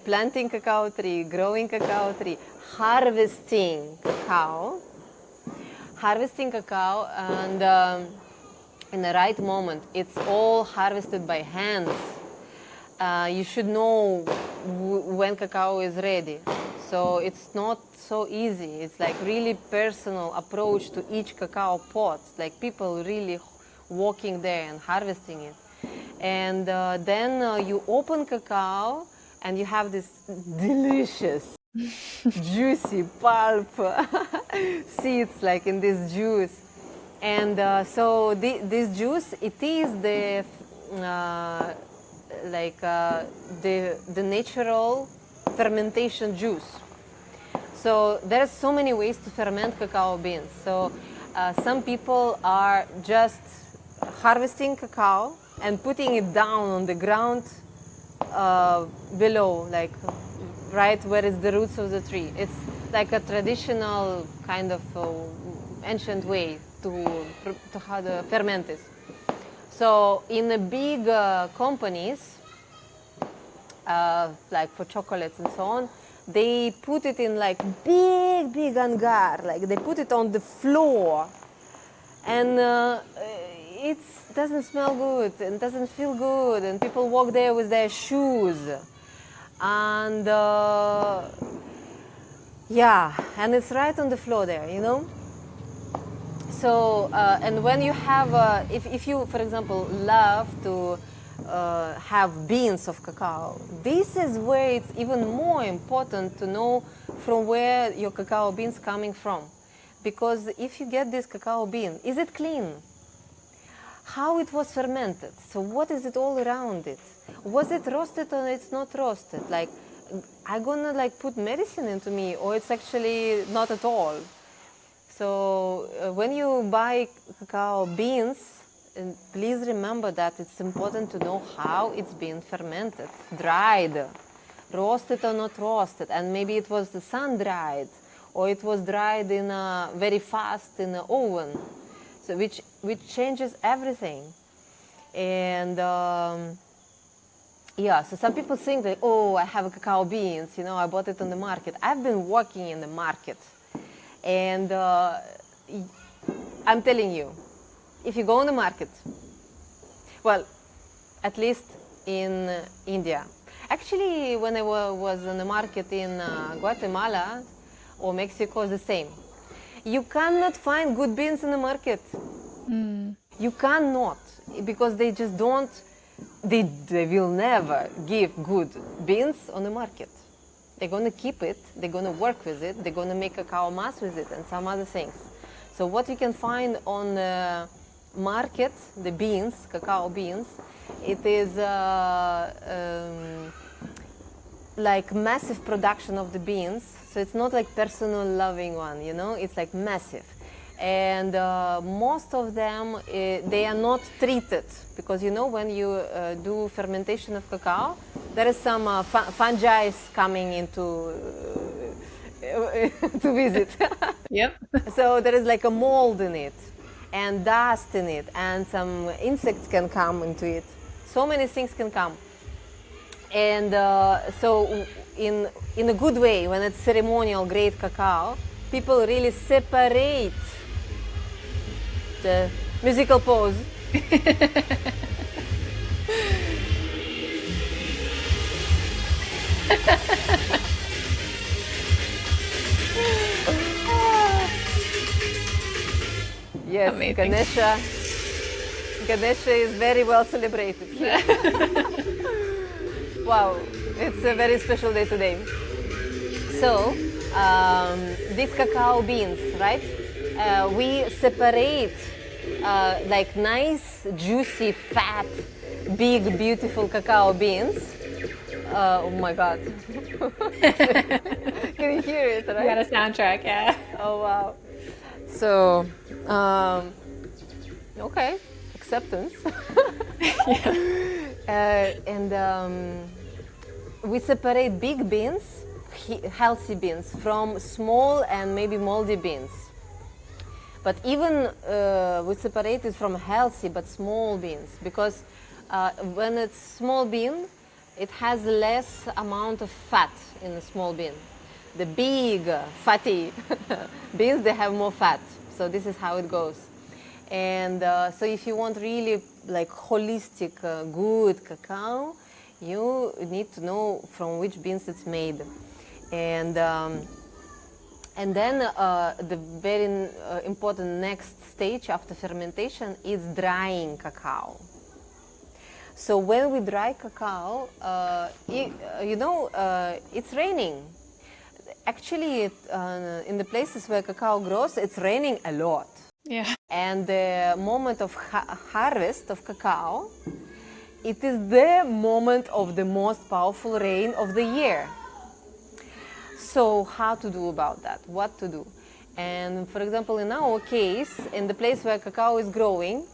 planting cacao tree, growing cacao tree, harvesting cacao, and in the right moment, it's all harvested by hands. You should know when cacao is ready. So it's not so easy. It's like really personal approach to each cacao pot. Like people really walking there and harvesting it. And then you open cacao and you have this delicious, juicy pulp seeds like in this juice. And so this juice, it is the natural fermentation juice. So there are so many ways to ferment cacao beans. So some people are just harvesting cacao and putting it down on the ground below, like right where is the roots of the tree. It's like a traditional kind of ancient way to how the ferment is. So in the big companies, like for chocolates and so on, they put it in like big hangar, like they put it on the floor, and it doesn't smell good and doesn't feel good, and people walk there with their shoes, and yeah, and it's right on the floor there, you know. So and when you have if you, for example, love to have beans of cacao, this is where it's even more important to know from where your cacao beans coming from, because if you get this cacao bean, is it clean? How it was fermented? So what is it all around it? Was it roasted or it's not roasted? Like, I'm gonna like put medicine into me, or it's actually not at all. So when you buy cacao beans, please remember that it's important to know how it's been fermented, dried, roasted or not roasted, and maybe it was the sun dried, or it was dried in very fast in the oven, so which changes everything. And yeah, so some people think that, oh, I have cacao beans, you know, I bought it on the market. I've been working in the market. And I'm telling you, if you go on the market, well, at least in India. Actually, when I was on the market in Guatemala or Mexico, it's the same. You cannot find good beans in the market. You cannot, because they just don't, they will never give good beans on the market. They're going to keep it, they're going to work with it, they're going to make cacao mass with it and some other things. So what you can find on the market, the beans, cacao beans, it is like massive production of the beans. So it's not like personal loving one, you know, it's like massive. And most of them, they are not treated, because, you know, when you do fermentation of cacao, there is some fungi coming into to visit. Yep. So there is like a mold in it, and dust in it, and some insects can come into it. So many things can come. And so in a good way, when it's ceremonial grade cacao, people really separate the musical pose. Yes, Amazing. Ganesha is very well celebrated. Wow, it's a very special day today. So, these cacao beans, right? We separate like nice, juicy, fat, big, beautiful cacao beans. Oh my God. Can you hear it, right? You got a soundtrack, yeah. Oh, wow. So, okay, acceptance. And we separate big beans, healthy beans, from small and maybe moldy beans. But even we separate it from healthy but small beans, because when it's small bean, it has less amount of fat in the small bean. The big, fatty beans, they have more fat. So this is how it goes. And so if you want really like holistic, good cacao, you need to know from which beans it's made. And then the very important next stage after fermentation is drying cacao. So when we dry cacao, it's raining. Actually, in the places where cacao grows, it's raining a lot. Yeah. And the moment of harvest of cacao, it is the moment of the most powerful rain of the year. So how to do about that? What to do? And for example, in our case, in the place where cacao is growing,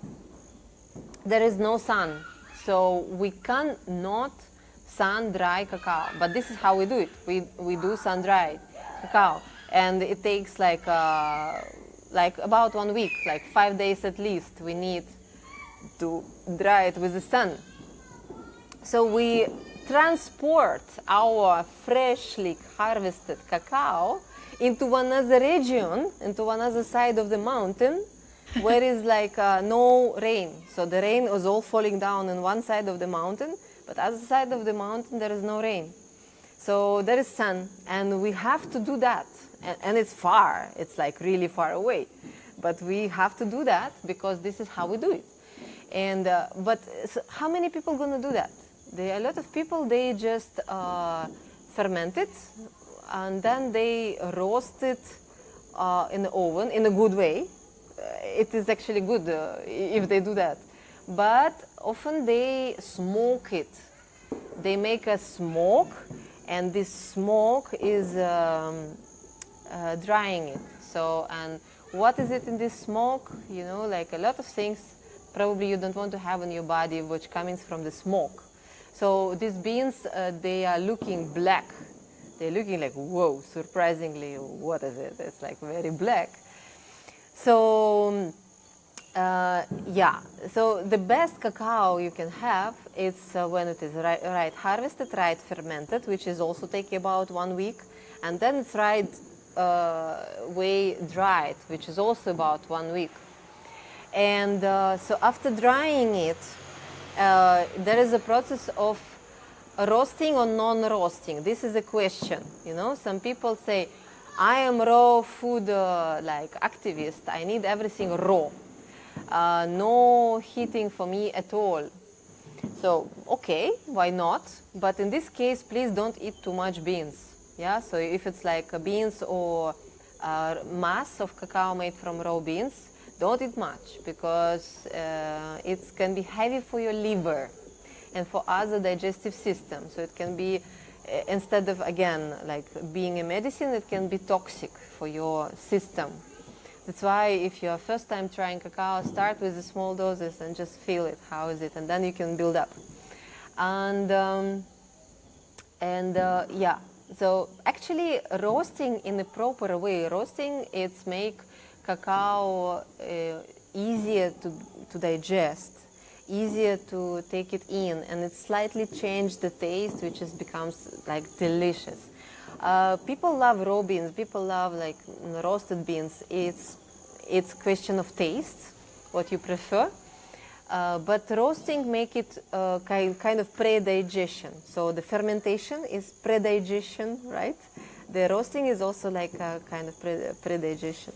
there is no sun. So we cannot sun-dry cacao. But this is how we do it. We do sun-dried cacao. And it takes like about 1 week, like 5 days at least, we need to dry it with the sun. So we transport our freshly harvested cacao into another region, into another side of the mountain, where is like no rain. So the rain is all falling down on one side of the mountain, but other side of the mountain there is no rain. So there is sun, and we have to do that. And it's far, it's like really far away. But we have to do that because this is how we do it. And but so how many people gonna do that? A lot of people, they just ferment it, and then they roast it in the oven in a good way. It is actually good if they do that. But often they smoke it. They make a smoke, and this smoke is drying it. So, and what is it in this smoke? You know, like a lot of things probably you don't want to have in your body which comes from the smoke. So these beans, they are looking black. They're looking like, whoa, surprisingly, what is it? It's like very black. So, yeah, so the best cacao you can have is when it is right harvested, right fermented, which is also taking about 1 week, and then it's right way dried, which is also about 1 week. And so after drying it, there is a process of roasting or non-roasting. This is a question, you know. Some people say, I am raw food like activist. I need everything raw. No heating for me at all. So, okay, why not? But in this case, please don't eat too much beans. Yeah, so if it's like beans or mass of cacao made from raw beans, don't eat much, because it can be heavy for your liver and for other digestive systems. So it can be, instead of, again, like being a medicine, it can be toxic for your system. That's why if you're first time trying cacao, start with the small doses and just feel it, how is it, and then you can build up. And yeah, so actually roasting in a proper way, roasting, it's make cacao easier to digest, easier to take it in, and it slightly changed the taste, which just becomes like delicious. People love raw beans, people love like roasted beans. It's question of taste, what you prefer. But roasting make it kind of pre-digestion. So the fermentation is pre-digestion, right? The roasting is also like a kind of pre-digestion.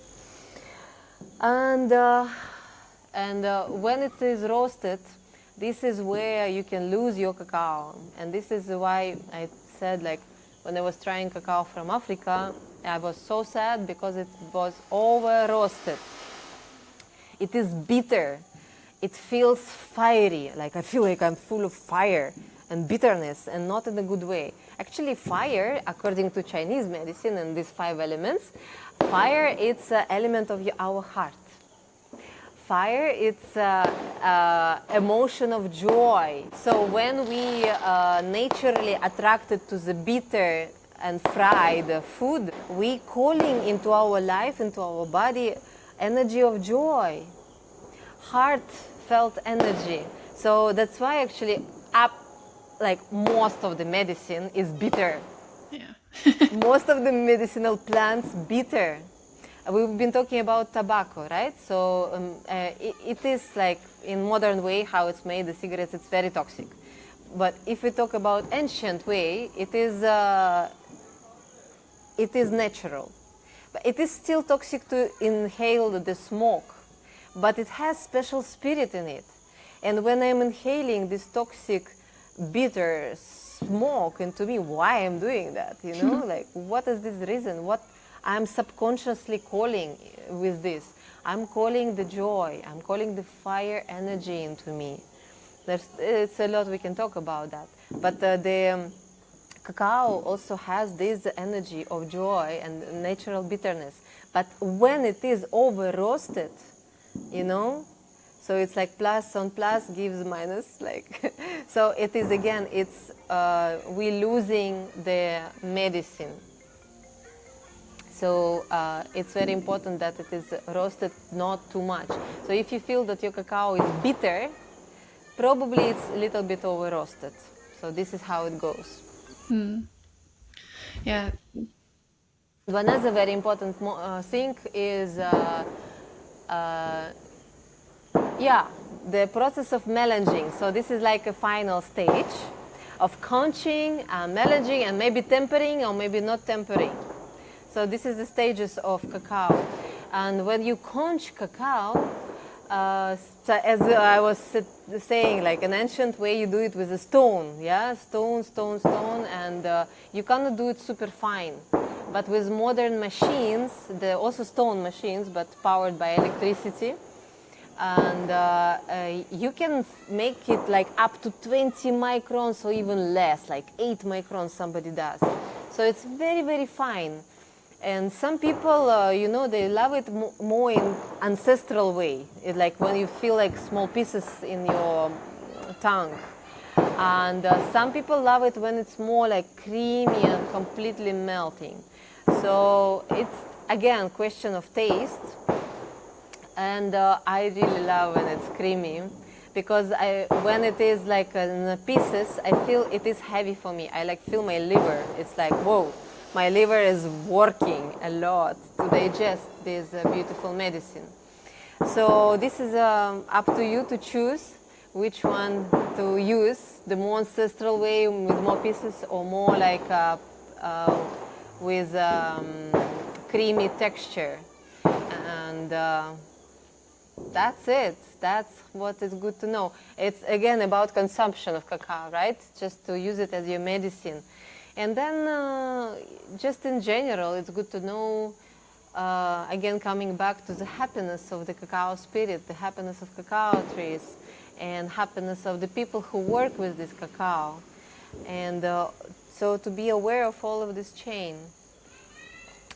And when it is roasted, this is where you can lose your cacao. And this is why I said, like, when I was trying cacao from Africa, I was so sad because it was over roasted. It is bitter. It feels fiery. Like I feel like I'm full of fire and bitterness, and not in a good way. Actually, fire, according to Chinese medicine and these 5 elements, fire, it's an element of our heart. Fire, it's emotion of joy. So when we naturally attracted to the bitter and fried food, we calling into our life, into our body, energy of joy, heartfelt energy. So that's why actually like most of the medicine is bitter. Yeah. Most of the medicinal plants bitter. We've been talking about tobacco, right? So it is like in modern way how it's made, the cigarettes, it's very toxic. But if we talk about ancient way, it is natural. But it is still toxic to inhale the smoke, but it has special spirit in it. And when I'm inhaling this toxic, bitter smoke into me, why I'm doing that, you know? Like, what is this reason? What I'm subconsciously calling with this? I'm calling the joy. I'm calling the fire energy into me. It's a lot we can talk about that. But the cacao also has this energy of joy and natural bitterness. But when it is over roasted, you know, So it's like plus on plus gives minus, like so it is again. It's we losing the medicine. So it's very important that it is roasted not too much. So if you feel that your cacao is bitter, probably it's a little bit over roasted. So this is how it goes. Yeah. One other very important thing is yeah, the process of mellanging. So this is like a final stage of conching, mellanging, and maybe tempering or maybe not tempering. So this is the stages of cacao. And when you conch cacao, so as I was saying, like an ancient way, you do it with a stone, yeah, stone, stone, stone, and you cannot do it super fine. But with modern machines, they're also stone machines, but powered by electricity, and you can make it like up to 20 microns or even less, like 8 microns somebody does. So it's very, very fine. And some people, you know, they love it more in ancestral way. It's like when you feel like small pieces in your tongue. And some people love it when it's more like creamy and completely melting. So it's, again, question of taste. And I really love when it's creamy, because when it is like in pieces, I feel it is heavy for me. I like feel my liver. It's like, whoa, my liver is working a lot to digest this beautiful medicine. So this is up to you to choose which one to use, the more ancestral way with more pieces, or more like with creamy texture. And that's it. That's what is good to know. It's again about consumption of cacao, right? Just to use it as your medicine. And then just in general, it's good to know, again, coming back to the happiness of the cacao spirit, the happiness of cacao trees, and happiness of the people who work with this cacao. And so to be aware of all of this chain.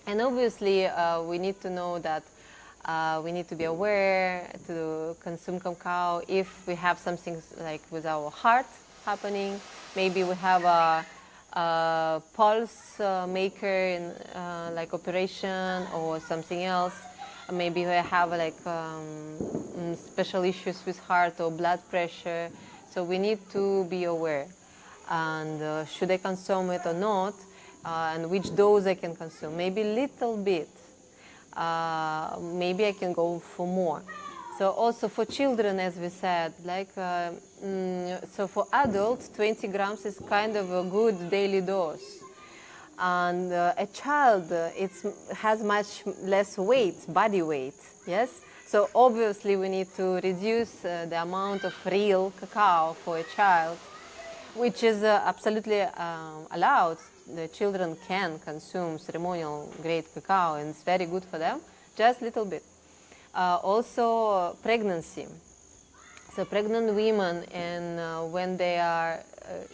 And obviously, we need to know that we need to be aware to consume cacao if we have something like with our heart happening. Maybe we have a pulse maker in like operation or something else. Maybe we have like special issues with heart or blood pressure. So we need to be aware. And should I consume it or not? And which dose I can consume? Maybe little bit. Maybe I can go for more. So also for children, as we said, like so for adults, 20 grams is kind of a good daily dose. And a child, it has much less weight, body weight, yes? So obviously we need to reduce the amount of real cacao for a child, which is absolutely allowed. The children can consume ceremonial grade cacao, and it's very good for them, just a little bit. Also pregnancy. So pregnant women, and when they are,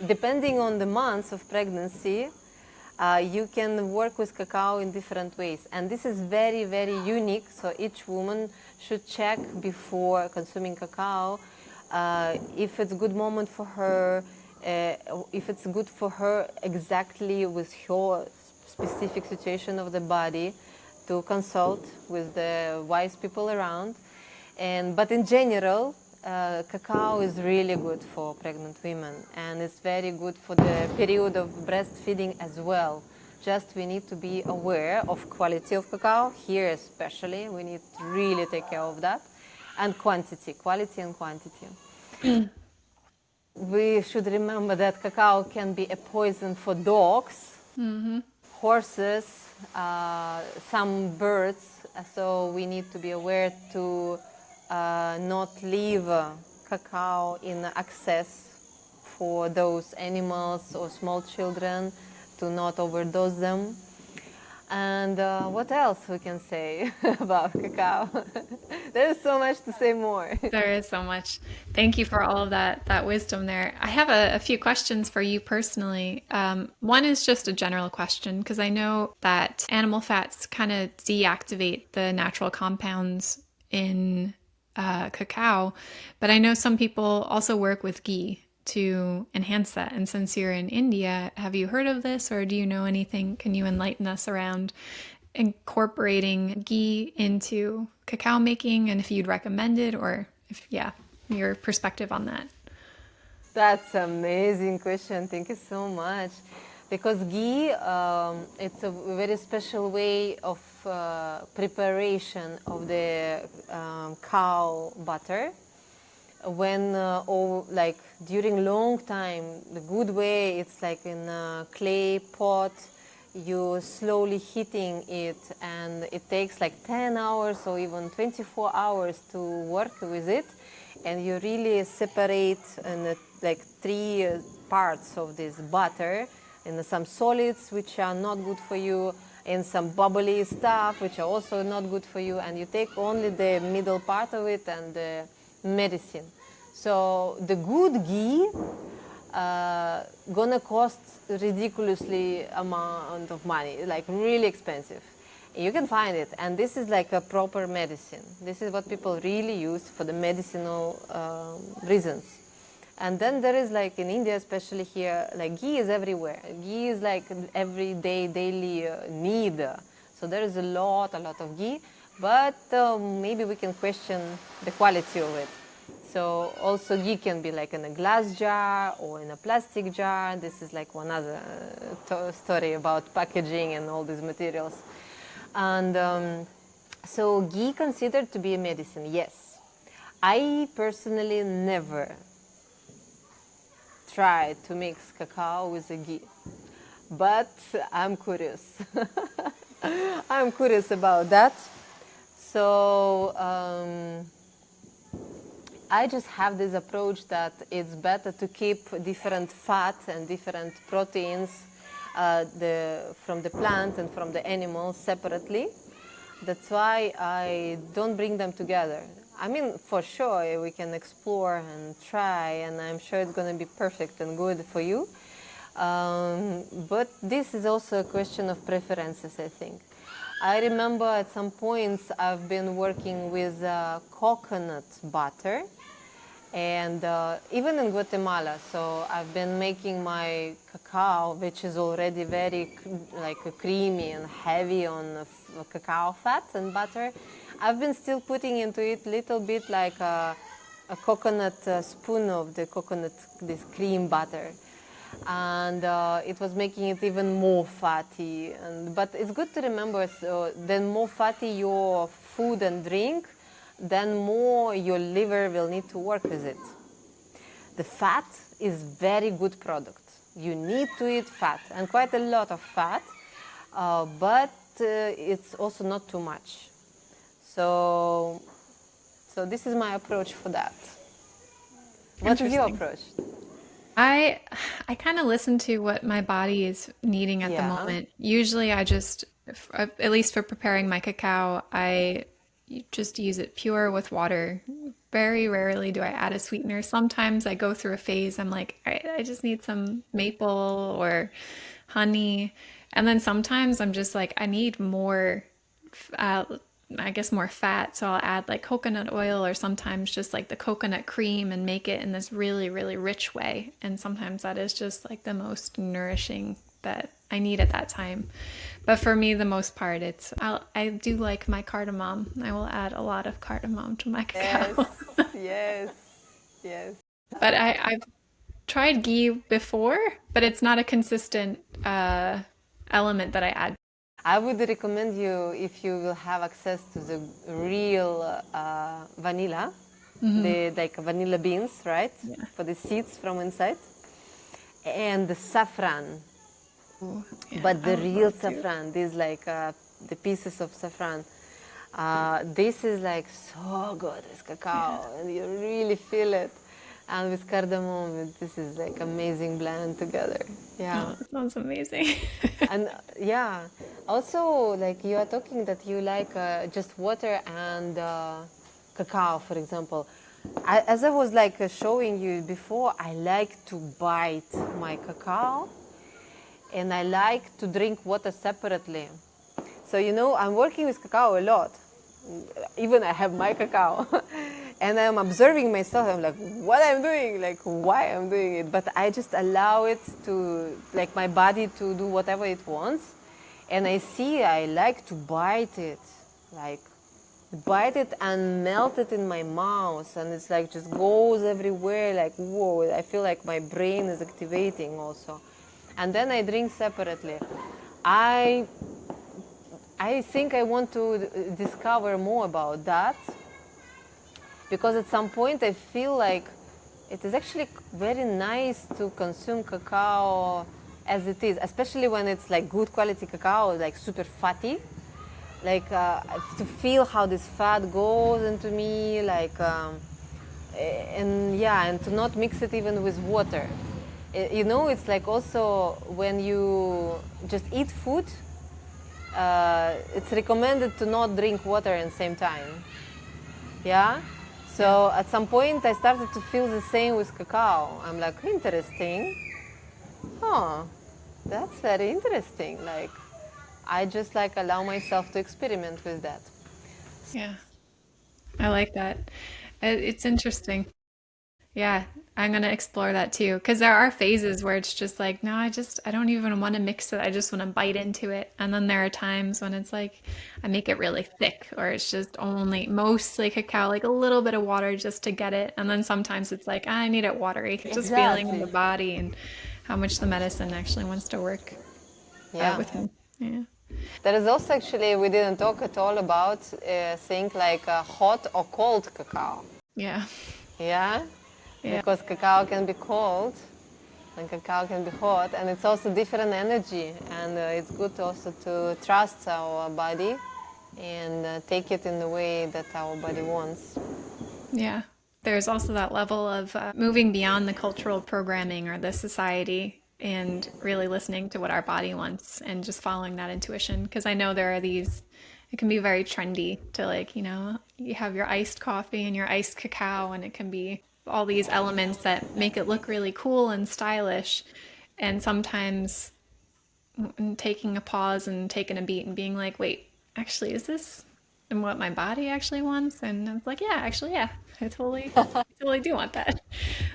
depending on the months of pregnancy, you can work with cacao in different ways. And this is very, very unique, so each woman should check before consuming cacao if it's a good moment for her, if it's good for her exactly with her specific situation of the body, to consult with the wise people around. But in general, cacao is really good for pregnant women, and it's very good for the period of breastfeeding as well. Just we need to be aware of quality of cacao, here especially. We need to really take care of that. And quantity, quality and quantity. We should remember that cacao can be a poison for dogs, horses, some birds. So we need to be aware to not leave cacao in access for those animals or small children, to not overdose them. And what else we can say about cacao? There's so much to say more. There is so much. Thank you for all of that wisdom there. I have a few questions for you personally. One is just a general question, because I know that animal fats kind of deactivate the natural compounds in cacao, but I know some people also work with ghee to enhance that. And since you're in India, have you heard of this or do you know anything? Can you enlighten us around incorporating ghee into cacao making and if you'd recommend it or if, yeah, your perspective on that? That's amazing question. Thank you so much. Because ghee, it's a very special way of preparation of the cow butter. When or like during long time, the good way it's like in a clay pot. You slowly heating it, and it takes like 10 hours or even 24 hours to work with it, and you really separate in like three parts of this butter, and some solids which are not good for you, and some bubbly stuff which are also not good for you, and you take only the middle part of it and the medicine. So the good ghee gonna cost ridiculously amount of money, like really expensive. You can find it, and this is like a proper medicine. This is what people really use for the medicinal reasons. And then there is like in India, especially here, like ghee is everywhere. Ghee is like everyday, daily need. So there is a lot of ghee, but maybe we can question the quality of it. So also ghee can be like in a glass jar or in a plastic jar. This is like one other story about packaging and all these materials. And so ghee considered to be a medicine, yes. I personally never tried to mix cacao with a ghee, but I'm curious. I'm curious about that. So I just have this approach that it's better to keep different fats and different proteins from the plant and from the animal separately. That's why I don't bring them together. I mean, for sure, we can explore and try, and I'm sure it's going to be perfect and good for you. But this is also a question of preferences, I think. I remember at some points I've been working with coconut butter, and even in Guatemala. So I've been making my cacao, which is already very like creamy and heavy on cacao fat and butter. I've been still putting into it little bit like a coconut spoon of the coconut, this cream butter. And it was making it even more fatty. But it's good to remember, so then more fatty your food and drink, then more your liver will need to work with it. The fat is very good product. You need to eat fat, and quite a lot of fat, but it's also not too much. So this is my approach for that. What is your approach? I kind of listen to what my body is needing at the Yeah. moment. Usually I just at least for preparing my cacao, I just use it pure with water. Very rarely do I add a sweetener. Sometimes I go through a phase I'm like, all right, I just need some maple or honey. And then sometimes I'm just like I need more uh, I guess more fat. So I'll add like coconut oil or sometimes just like the coconut cream and make it in this really, really rich way. And sometimes that is just like the most nourishing that I need at that time. But for me, the most part, I do like my cardamom. I will add a lot of cardamom to my Yes, cacao. yes, yes. But I've tried ghee before, but it's not a consistent element that I add. I would recommend you, if you will have access to the real vanilla, the like vanilla beans, right? Yeah. For the seeds from inside, and the saffron. Ooh, yeah, But I the would real love to. saffron, these like the pieces of saffron. This is like so good with cacao, and you really feel it. And with cardamom, this is like amazing blend together. Yeah. Oh, that sounds amazing. And yeah, also like you are talking that you like just water and cacao, for example. As I was like showing you before, I like to bite my cacao, and I like to drink water separately. So I'm working with cacao a lot. Even I have my cacao, and I'm observing myself. I'm like, what I'm doing, like why I'm doing it, but I just allow it to, like my body to do whatever it wants. And I see I like to like bite it and melt it in my mouth, and it's like just goes everywhere, like whoa, I feel like my brain is activating also. And then I drink separately. I I think I want to discover more about that, because at some point I feel like it is actually very nice to consume cacao as it is, especially when it's like good quality cacao, like super fatty. Like to feel how this fat goes into me, like, and yeah, and to not mix it even with water. You know, it's like also when you just eat food, it's recommended to not drink water at the same time. Yeah. Yeah. So at some point, I started to feel the same with cacao. I'm like, interesting. Huh. That's very interesting. Like, I just like allow myself to experiment with that. Yeah. I like that. It's interesting. Yeah, I'm gonna explore that too. Because there are phases where it's just like, no, I don't even want to mix it. I just want to bite into it. And then there are times when it's like, I make it really thick, or it's just only mostly cacao, like a little bit of water just to get it. And then sometimes it's like, I need it watery, just feeling in the Exactly. body and how much the medicine actually wants to work Yeah. with me. Yeah. There is also actually, we didn't talk at all about things like hot or cold cacao. Yeah. Yeah. Yeah. Because cacao can be cold and cacao can be hot, and it's also different energy, and it's good also to trust our body and take it in the way that our body wants. Yeah. There's also that level of moving beyond the cultural programming or the society and really listening to what our body wants and just following that intuition. Because I know there are these, it can be very trendy to like, you have your iced coffee and your iced cacao, and it can be all these elements that make it look really cool and stylish. And sometimes taking a pause and taking a beat and being like, wait, actually, is this and what my body actually wants? And I was like, yeah, actually, yeah, I totally do want that.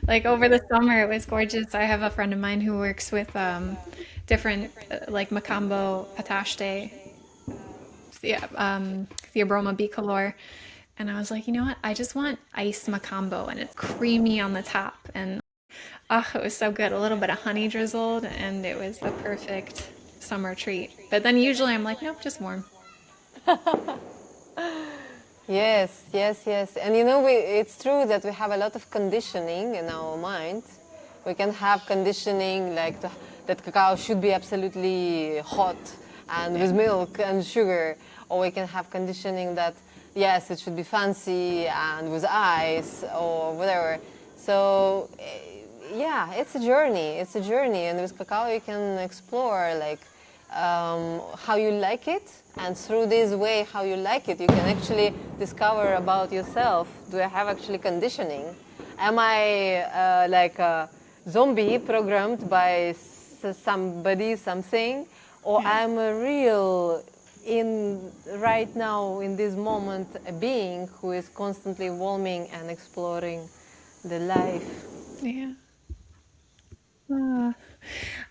Like over the summer, it was gorgeous. I have a friend of mine who works with different, like Macambo, Pataste, Theobroma bicolor. And I was like, you know what? I just want ice Macambo, and it's creamy on the top. And oh, it was so good. A little bit of honey drizzled, and it was the perfect summer treat. But then usually I'm like, nope, just warm. Yes, yes, yes. And you know, it's true that we have a lot of conditioning in our mind. We can have conditioning like that cacao should be absolutely hot and Yeah. with milk and sugar, or we can have conditioning that yes, it should be fancy and with ice or whatever. So yeah, it's a journey. It's a journey, and with cacao you can explore like how you like it, and through this way how you like it you can actually discover about yourself. Do I have actually conditioning? Am I like a zombie programmed by somebody, something, or Yeah. I'm a real, in right now in this moment, a being who is constantly evolving and exploring the life? Yeah. Ah.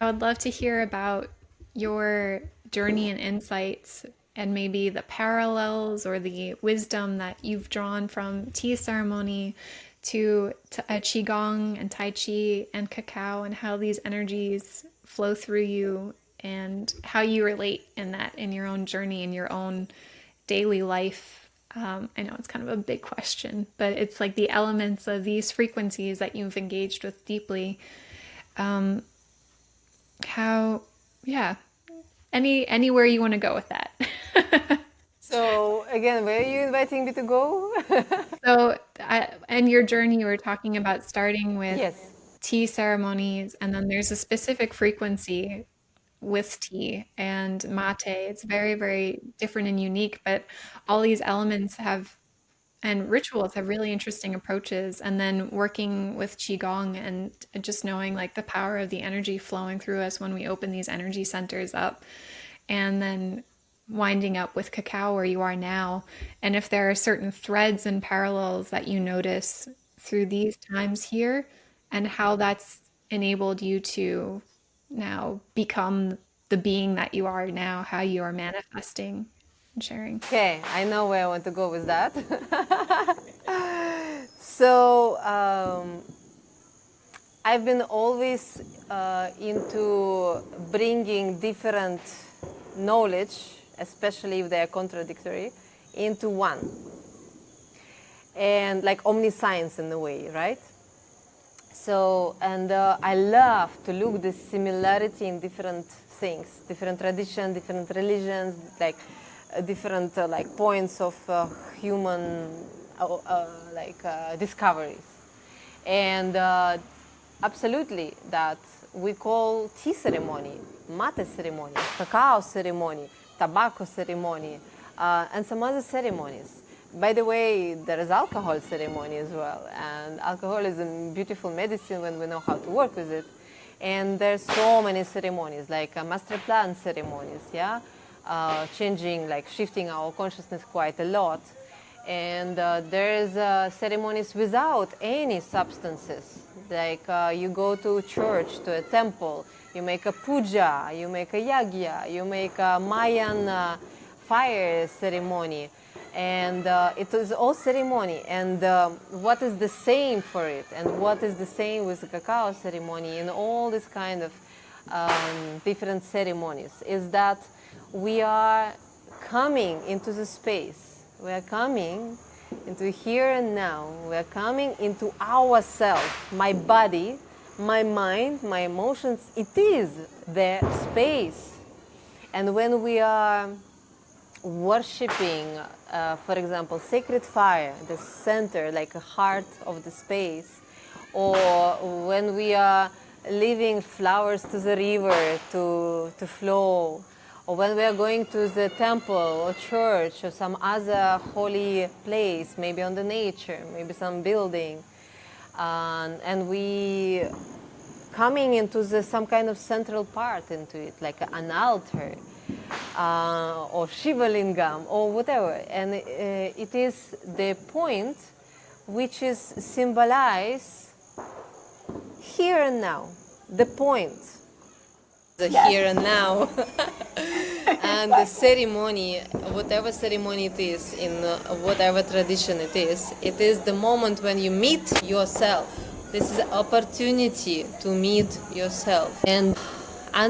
I would love to hear about your journey and insights and maybe the parallels or the wisdom that you've drawn from tea ceremony to qigong and tai chi and cacao, and how these energies flow through you and how you relate in that in your own journey in your own daily life. I know it's kind of a big question, but it's like the elements of these frequencies that you've engaged with deeply. How, yeah, anywhere you want to go with that. So again, where are you inviting me to go? So, in your journey, you were talking about starting with Yes. tea ceremonies, and then there's a specific frequency with tea and mate. It's very, very different and unique, but all these elements have and rituals have really interesting approaches. And then working with qigong and just knowing like the power of the energy flowing through us when we open these energy centers up, and then winding up with cacao where you are now, and if there are certain threads and parallels that you notice through these times here, and how that's enabled you to now become the being that you are now, how you are manifesting and sharing. Okay, I know where I want to go with that. So I've been always into bringing different knowledge, especially if they are contradictory, into one. And like omniscience in a way, right? So, and I love to look the similarity in different things, different traditions, different religions, like different like points of human discoveries. And absolutely that we call tea ceremony, mate ceremony, cacao ceremony, tobacco ceremony, and some other ceremonies. By the way, there is alcohol ceremony as well, and alcohol is a beautiful medicine when we know how to work with it. And there's so many ceremonies, like master plan ceremonies, yeah, changing, like shifting our consciousness quite a lot. And there's ceremonies without any substances, like you go to a church, to a temple, you make a puja, you make a yagya, you make a Mayan fire ceremony. And it is all ceremony. And what is the same for it? And what is the same with the cacao ceremony and all this kind of different ceremonies is that we are coming into the space. We are coming into here and now. We are coming into ourselves, my body, my mind, my emotions. It is the space. And when we are worshipping, for example, sacred fire, the center, like a heart of the space, or when we are leaving flowers to the river to flow, or when we are going to the temple or church or some other holy place, maybe on the nature, maybe some building, and we coming into some kind of central part into it, like an altar, or Shiva Lingam, or whatever. And it is the point which is symbolized here and now, the point. The here and now. And the ceremony, whatever ceremony it is, in whatever tradition it is the moment when you meet yourself. This is an opportunity to meet yourself. And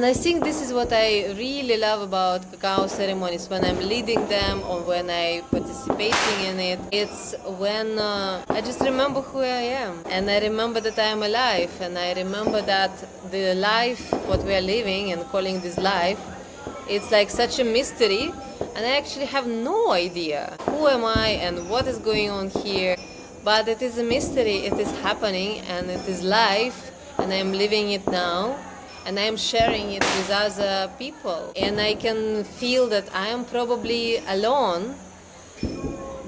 I think this is what I really love about cacao ceremonies, when I'm leading them or when I'm participating in it. It's when I just remember who I am, and I remember that I am alive, and I remember that the life, what we are living and calling this life, it's like such a mystery, and I actually have no idea who am I and what is going on here. But it is a mystery, it is happening, and it is life, and I am living it now. And I'm sharing it with other people. And I can feel that I am probably alone,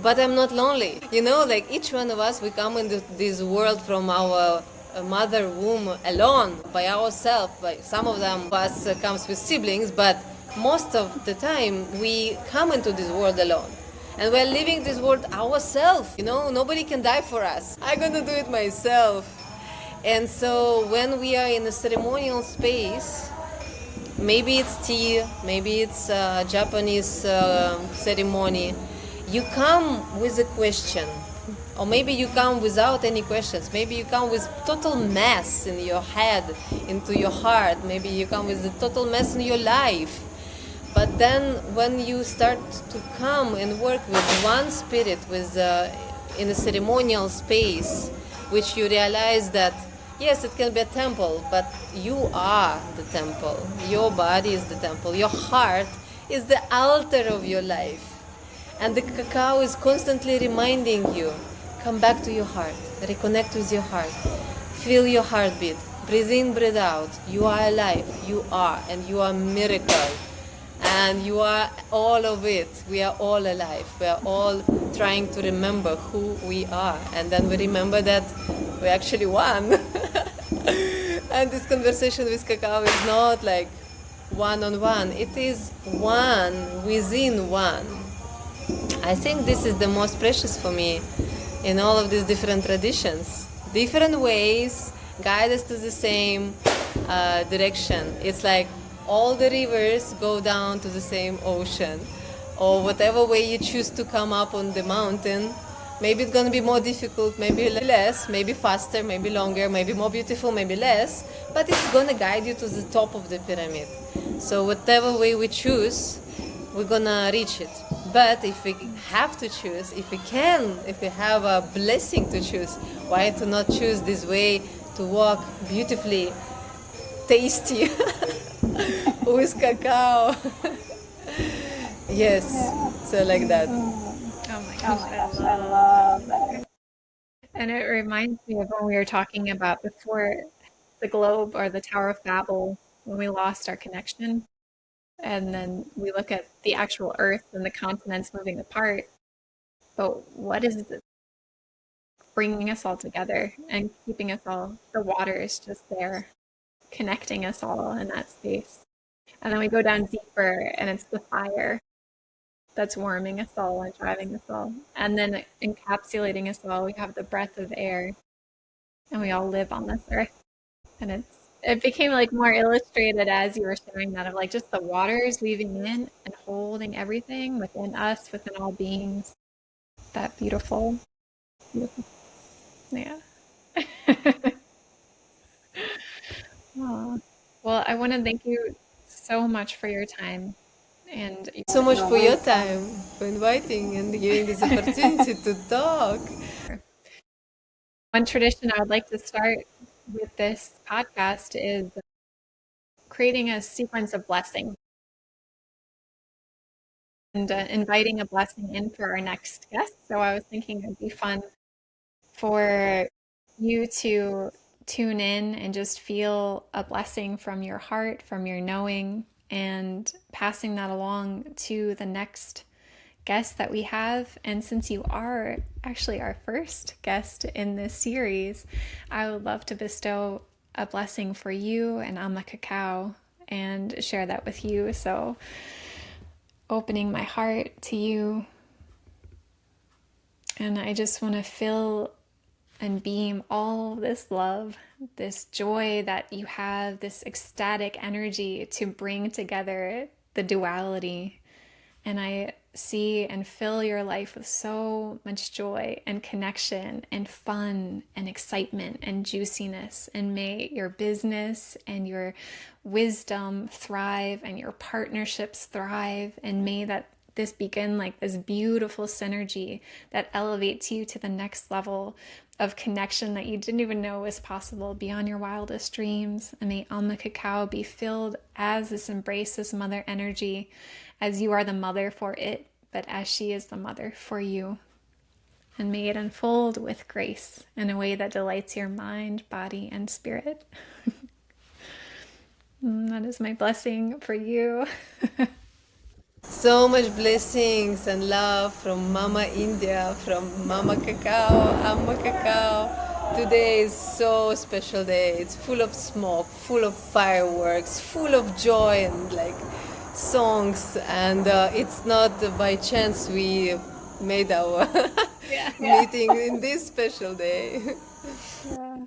but I'm not lonely. You know, like each one of us, we come into this world from our mother womb alone, by ourselves. Some of us comes with siblings, but most of the time we come into this world alone. And we're living this world ourselves. You know, nobody can die for us. I'm gonna do it myself. And so when we are in a ceremonial space, maybe it's tea, maybe it's a Japanese ceremony, you come with a question. Or maybe you come without any questions. Maybe you come with total mess in your head, into your heart. Maybe you come with a total mess in your life. But then when you start to come and work with one spirit, in a ceremonial space, which you realize that yes, it can be a temple, but you are the temple. Your body is the temple. Your heart is the altar of your life. And the cacao is constantly reminding you, come back to your heart, reconnect with your heart, feel your heartbeat, breathe in, breathe out. You are alive, you are, and you are a miracle. And you are all of it. We are all alive. We are all trying to remember who we are. And then we remember that we actually won. And this conversation with cacao is not like one on one. It is one within one. I think this is the most precious for me in all of these different traditions. Different ways guide us to the same direction. It's like all the rivers go down to the same ocean, or whatever way you choose to come up on the mountain. Maybe it's going to be more difficult, maybe less, maybe faster, maybe longer, maybe more beautiful, maybe less, but it's going to guide you to the top of the pyramid. So whatever way we choose, we're going to reach it. But if we have to choose, if we can, if we have a blessing to choose, why to not choose this way to walk beautifully, tasty, with cacao? Yes, so like that. Oh my gosh, I love that. And it reminds me of when we were talking about before the globe or the Tower of Babel, when we lost our connection. And then we look at the actual earth and the continents moving apart. But what is bringing us all together and keeping us all? The water is just there, connecting us all in that space. And then we go down deeper, and it's the fire that's warming us all and driving us all. And then encapsulating us all, we have the breath of air, and we all live on this earth. And it became like more illustrated as you were sharing that, of like just the waters weaving in and holding everything within us, within all beings. That beautiful, beautiful. Yeah. Aw. Well, I want to thank you so much for your time and So much for your time, for inviting and giving this opportunity to talk. one tradition I would like to start with this podcast is creating a sequence of blessing and inviting a blessing in for our next guest. So I was thinking it'd be fun for you to tune in and just feel a blessing from your heart, from your knowing, and passing that along to the next guest that we have. And since you are actually our first guest in this series, I would love to bestow a blessing for you and Amma Cacao and share that with you. So opening my heart to you, and I just want to fill and beam all this love, this joy that you have, this ecstatic energy to bring together the duality. And I see and fill your life with so much joy and connection and fun and excitement and juiciness. And may your business and your wisdom thrive and your partnerships thrive. And may that this begin like this beautiful synergy that elevates you to the next level of connection that you didn't even know was possible beyond your wildest dreams. And may Amma Cacao be filled as this embrace, this mother energy, as you are the mother for it, but as she is the mother for you. And may it unfold with grace in a way that delights your mind, body, and spirit. That is my blessing for you. So much blessings and love from Mama India, from Mama Cacao, Amma Cacao. Today is so special day. It's full of smoke, full of fireworks, full of joy and like songs. And it's not by chance we made our meeting in this special day. Yeah.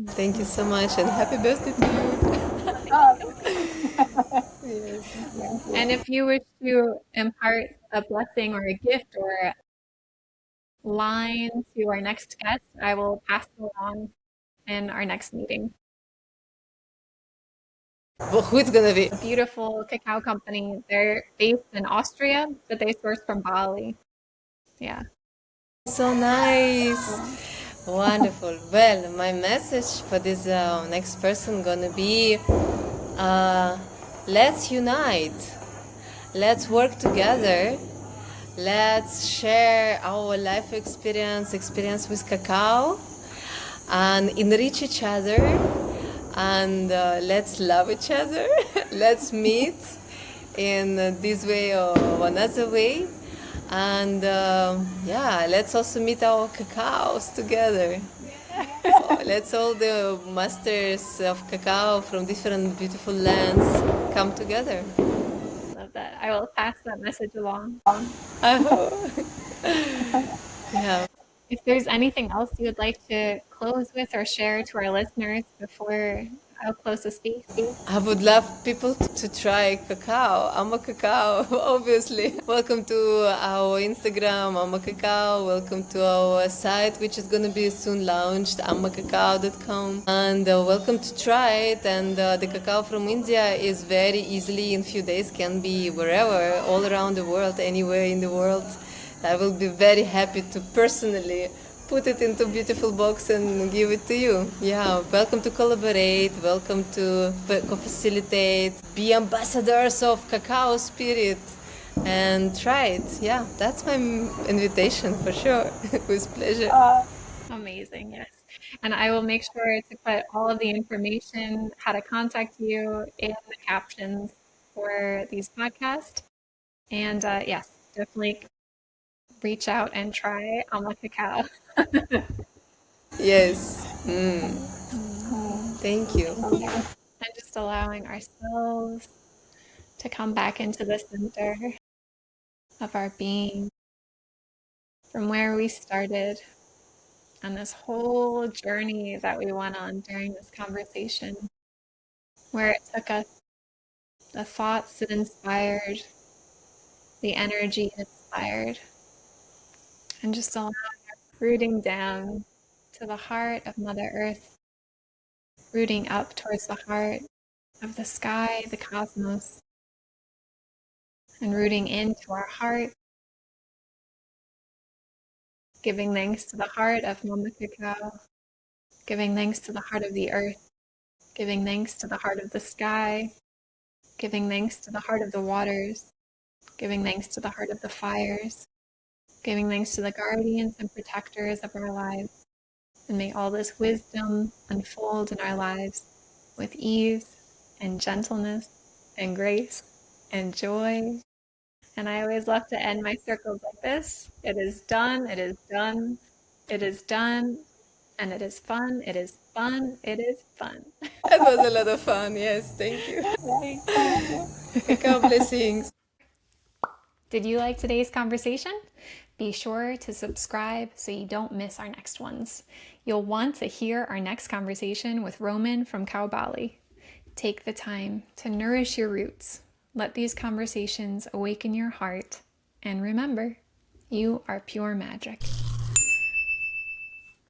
Thank you so much and happy birthday to you. Yes. And if you wish to impart a blessing or a gift or a line to our next guest, I will pass it along in our next meeting. Well, who it's gonna be? A beautiful cacao company. They're based in Austria, but they source from Bali. Yeah. So nice. Wonderful. Well, my message for this next person gonna be let's unite. Let's work together. Let's share our life experience with cacao and enrich each other. And let's love each other. Let's meet in this way or another way. And yeah, let's also meet our cacaos together. So let's all the masters of cacao from different beautiful lands come together. Love that. I will pass that message along. I hope. Yeah. If there's anything else you would like to close with or share to our listeners before I'll close the space. I would love people to try cacao. Amma Cacao, obviously. Welcome to our Instagram, Amma Cacao. Welcome to our site, which is going to be soon launched, ammacacao.com. And welcome to try it. And the cacao from India is very easily, in few days, can be wherever, all around the world, anywhere in the world. I will be very happy to personally put it into a beautiful box and give it to you. Yeah, welcome to collaborate, welcome to co-facilitate, be ambassadors of cacao spirit and try it. Yeah, that's my invitation for sure. With pleasure. Amazing, yes. And I will make sure to put all of the information, how to contact you in the captions for these podcasts. And yes, definitely reach out and try Amma Cacao. Yes. Thank you. And just allowing ourselves to come back into the center of our being from where we started on this whole journey that we went on during this conversation, where it took us, the thoughts that inspired, the energy it inspired, and just allowing us rooting down to the heart of Mother Earth, rooting up towards the heart of the sky, the cosmos, and rooting into our heart, giving thanks to the heart of Mama Cacao, giving thanks to the heart of the earth, giving thanks to the heart of the sky, giving thanks to the heart of the waters, giving thanks to the heart of the fires, giving thanks to the guardians and protectors of our lives. And may all this wisdom unfold in our lives with ease and gentleness and grace and joy. And I always love to end my circles like this. It is done, it is done, it is done, and it is fun, it is fun, it is fun. That was a lot of fun. Yes, thank you. Cacao blessings. Did you like today's conversation? Be sure to subscribe so you don't miss our next ones. You'll want to hear our next conversation with Roman from Kaobali. Take the time to nourish your roots. Let these conversations awaken your heart. And remember, you are pure magic.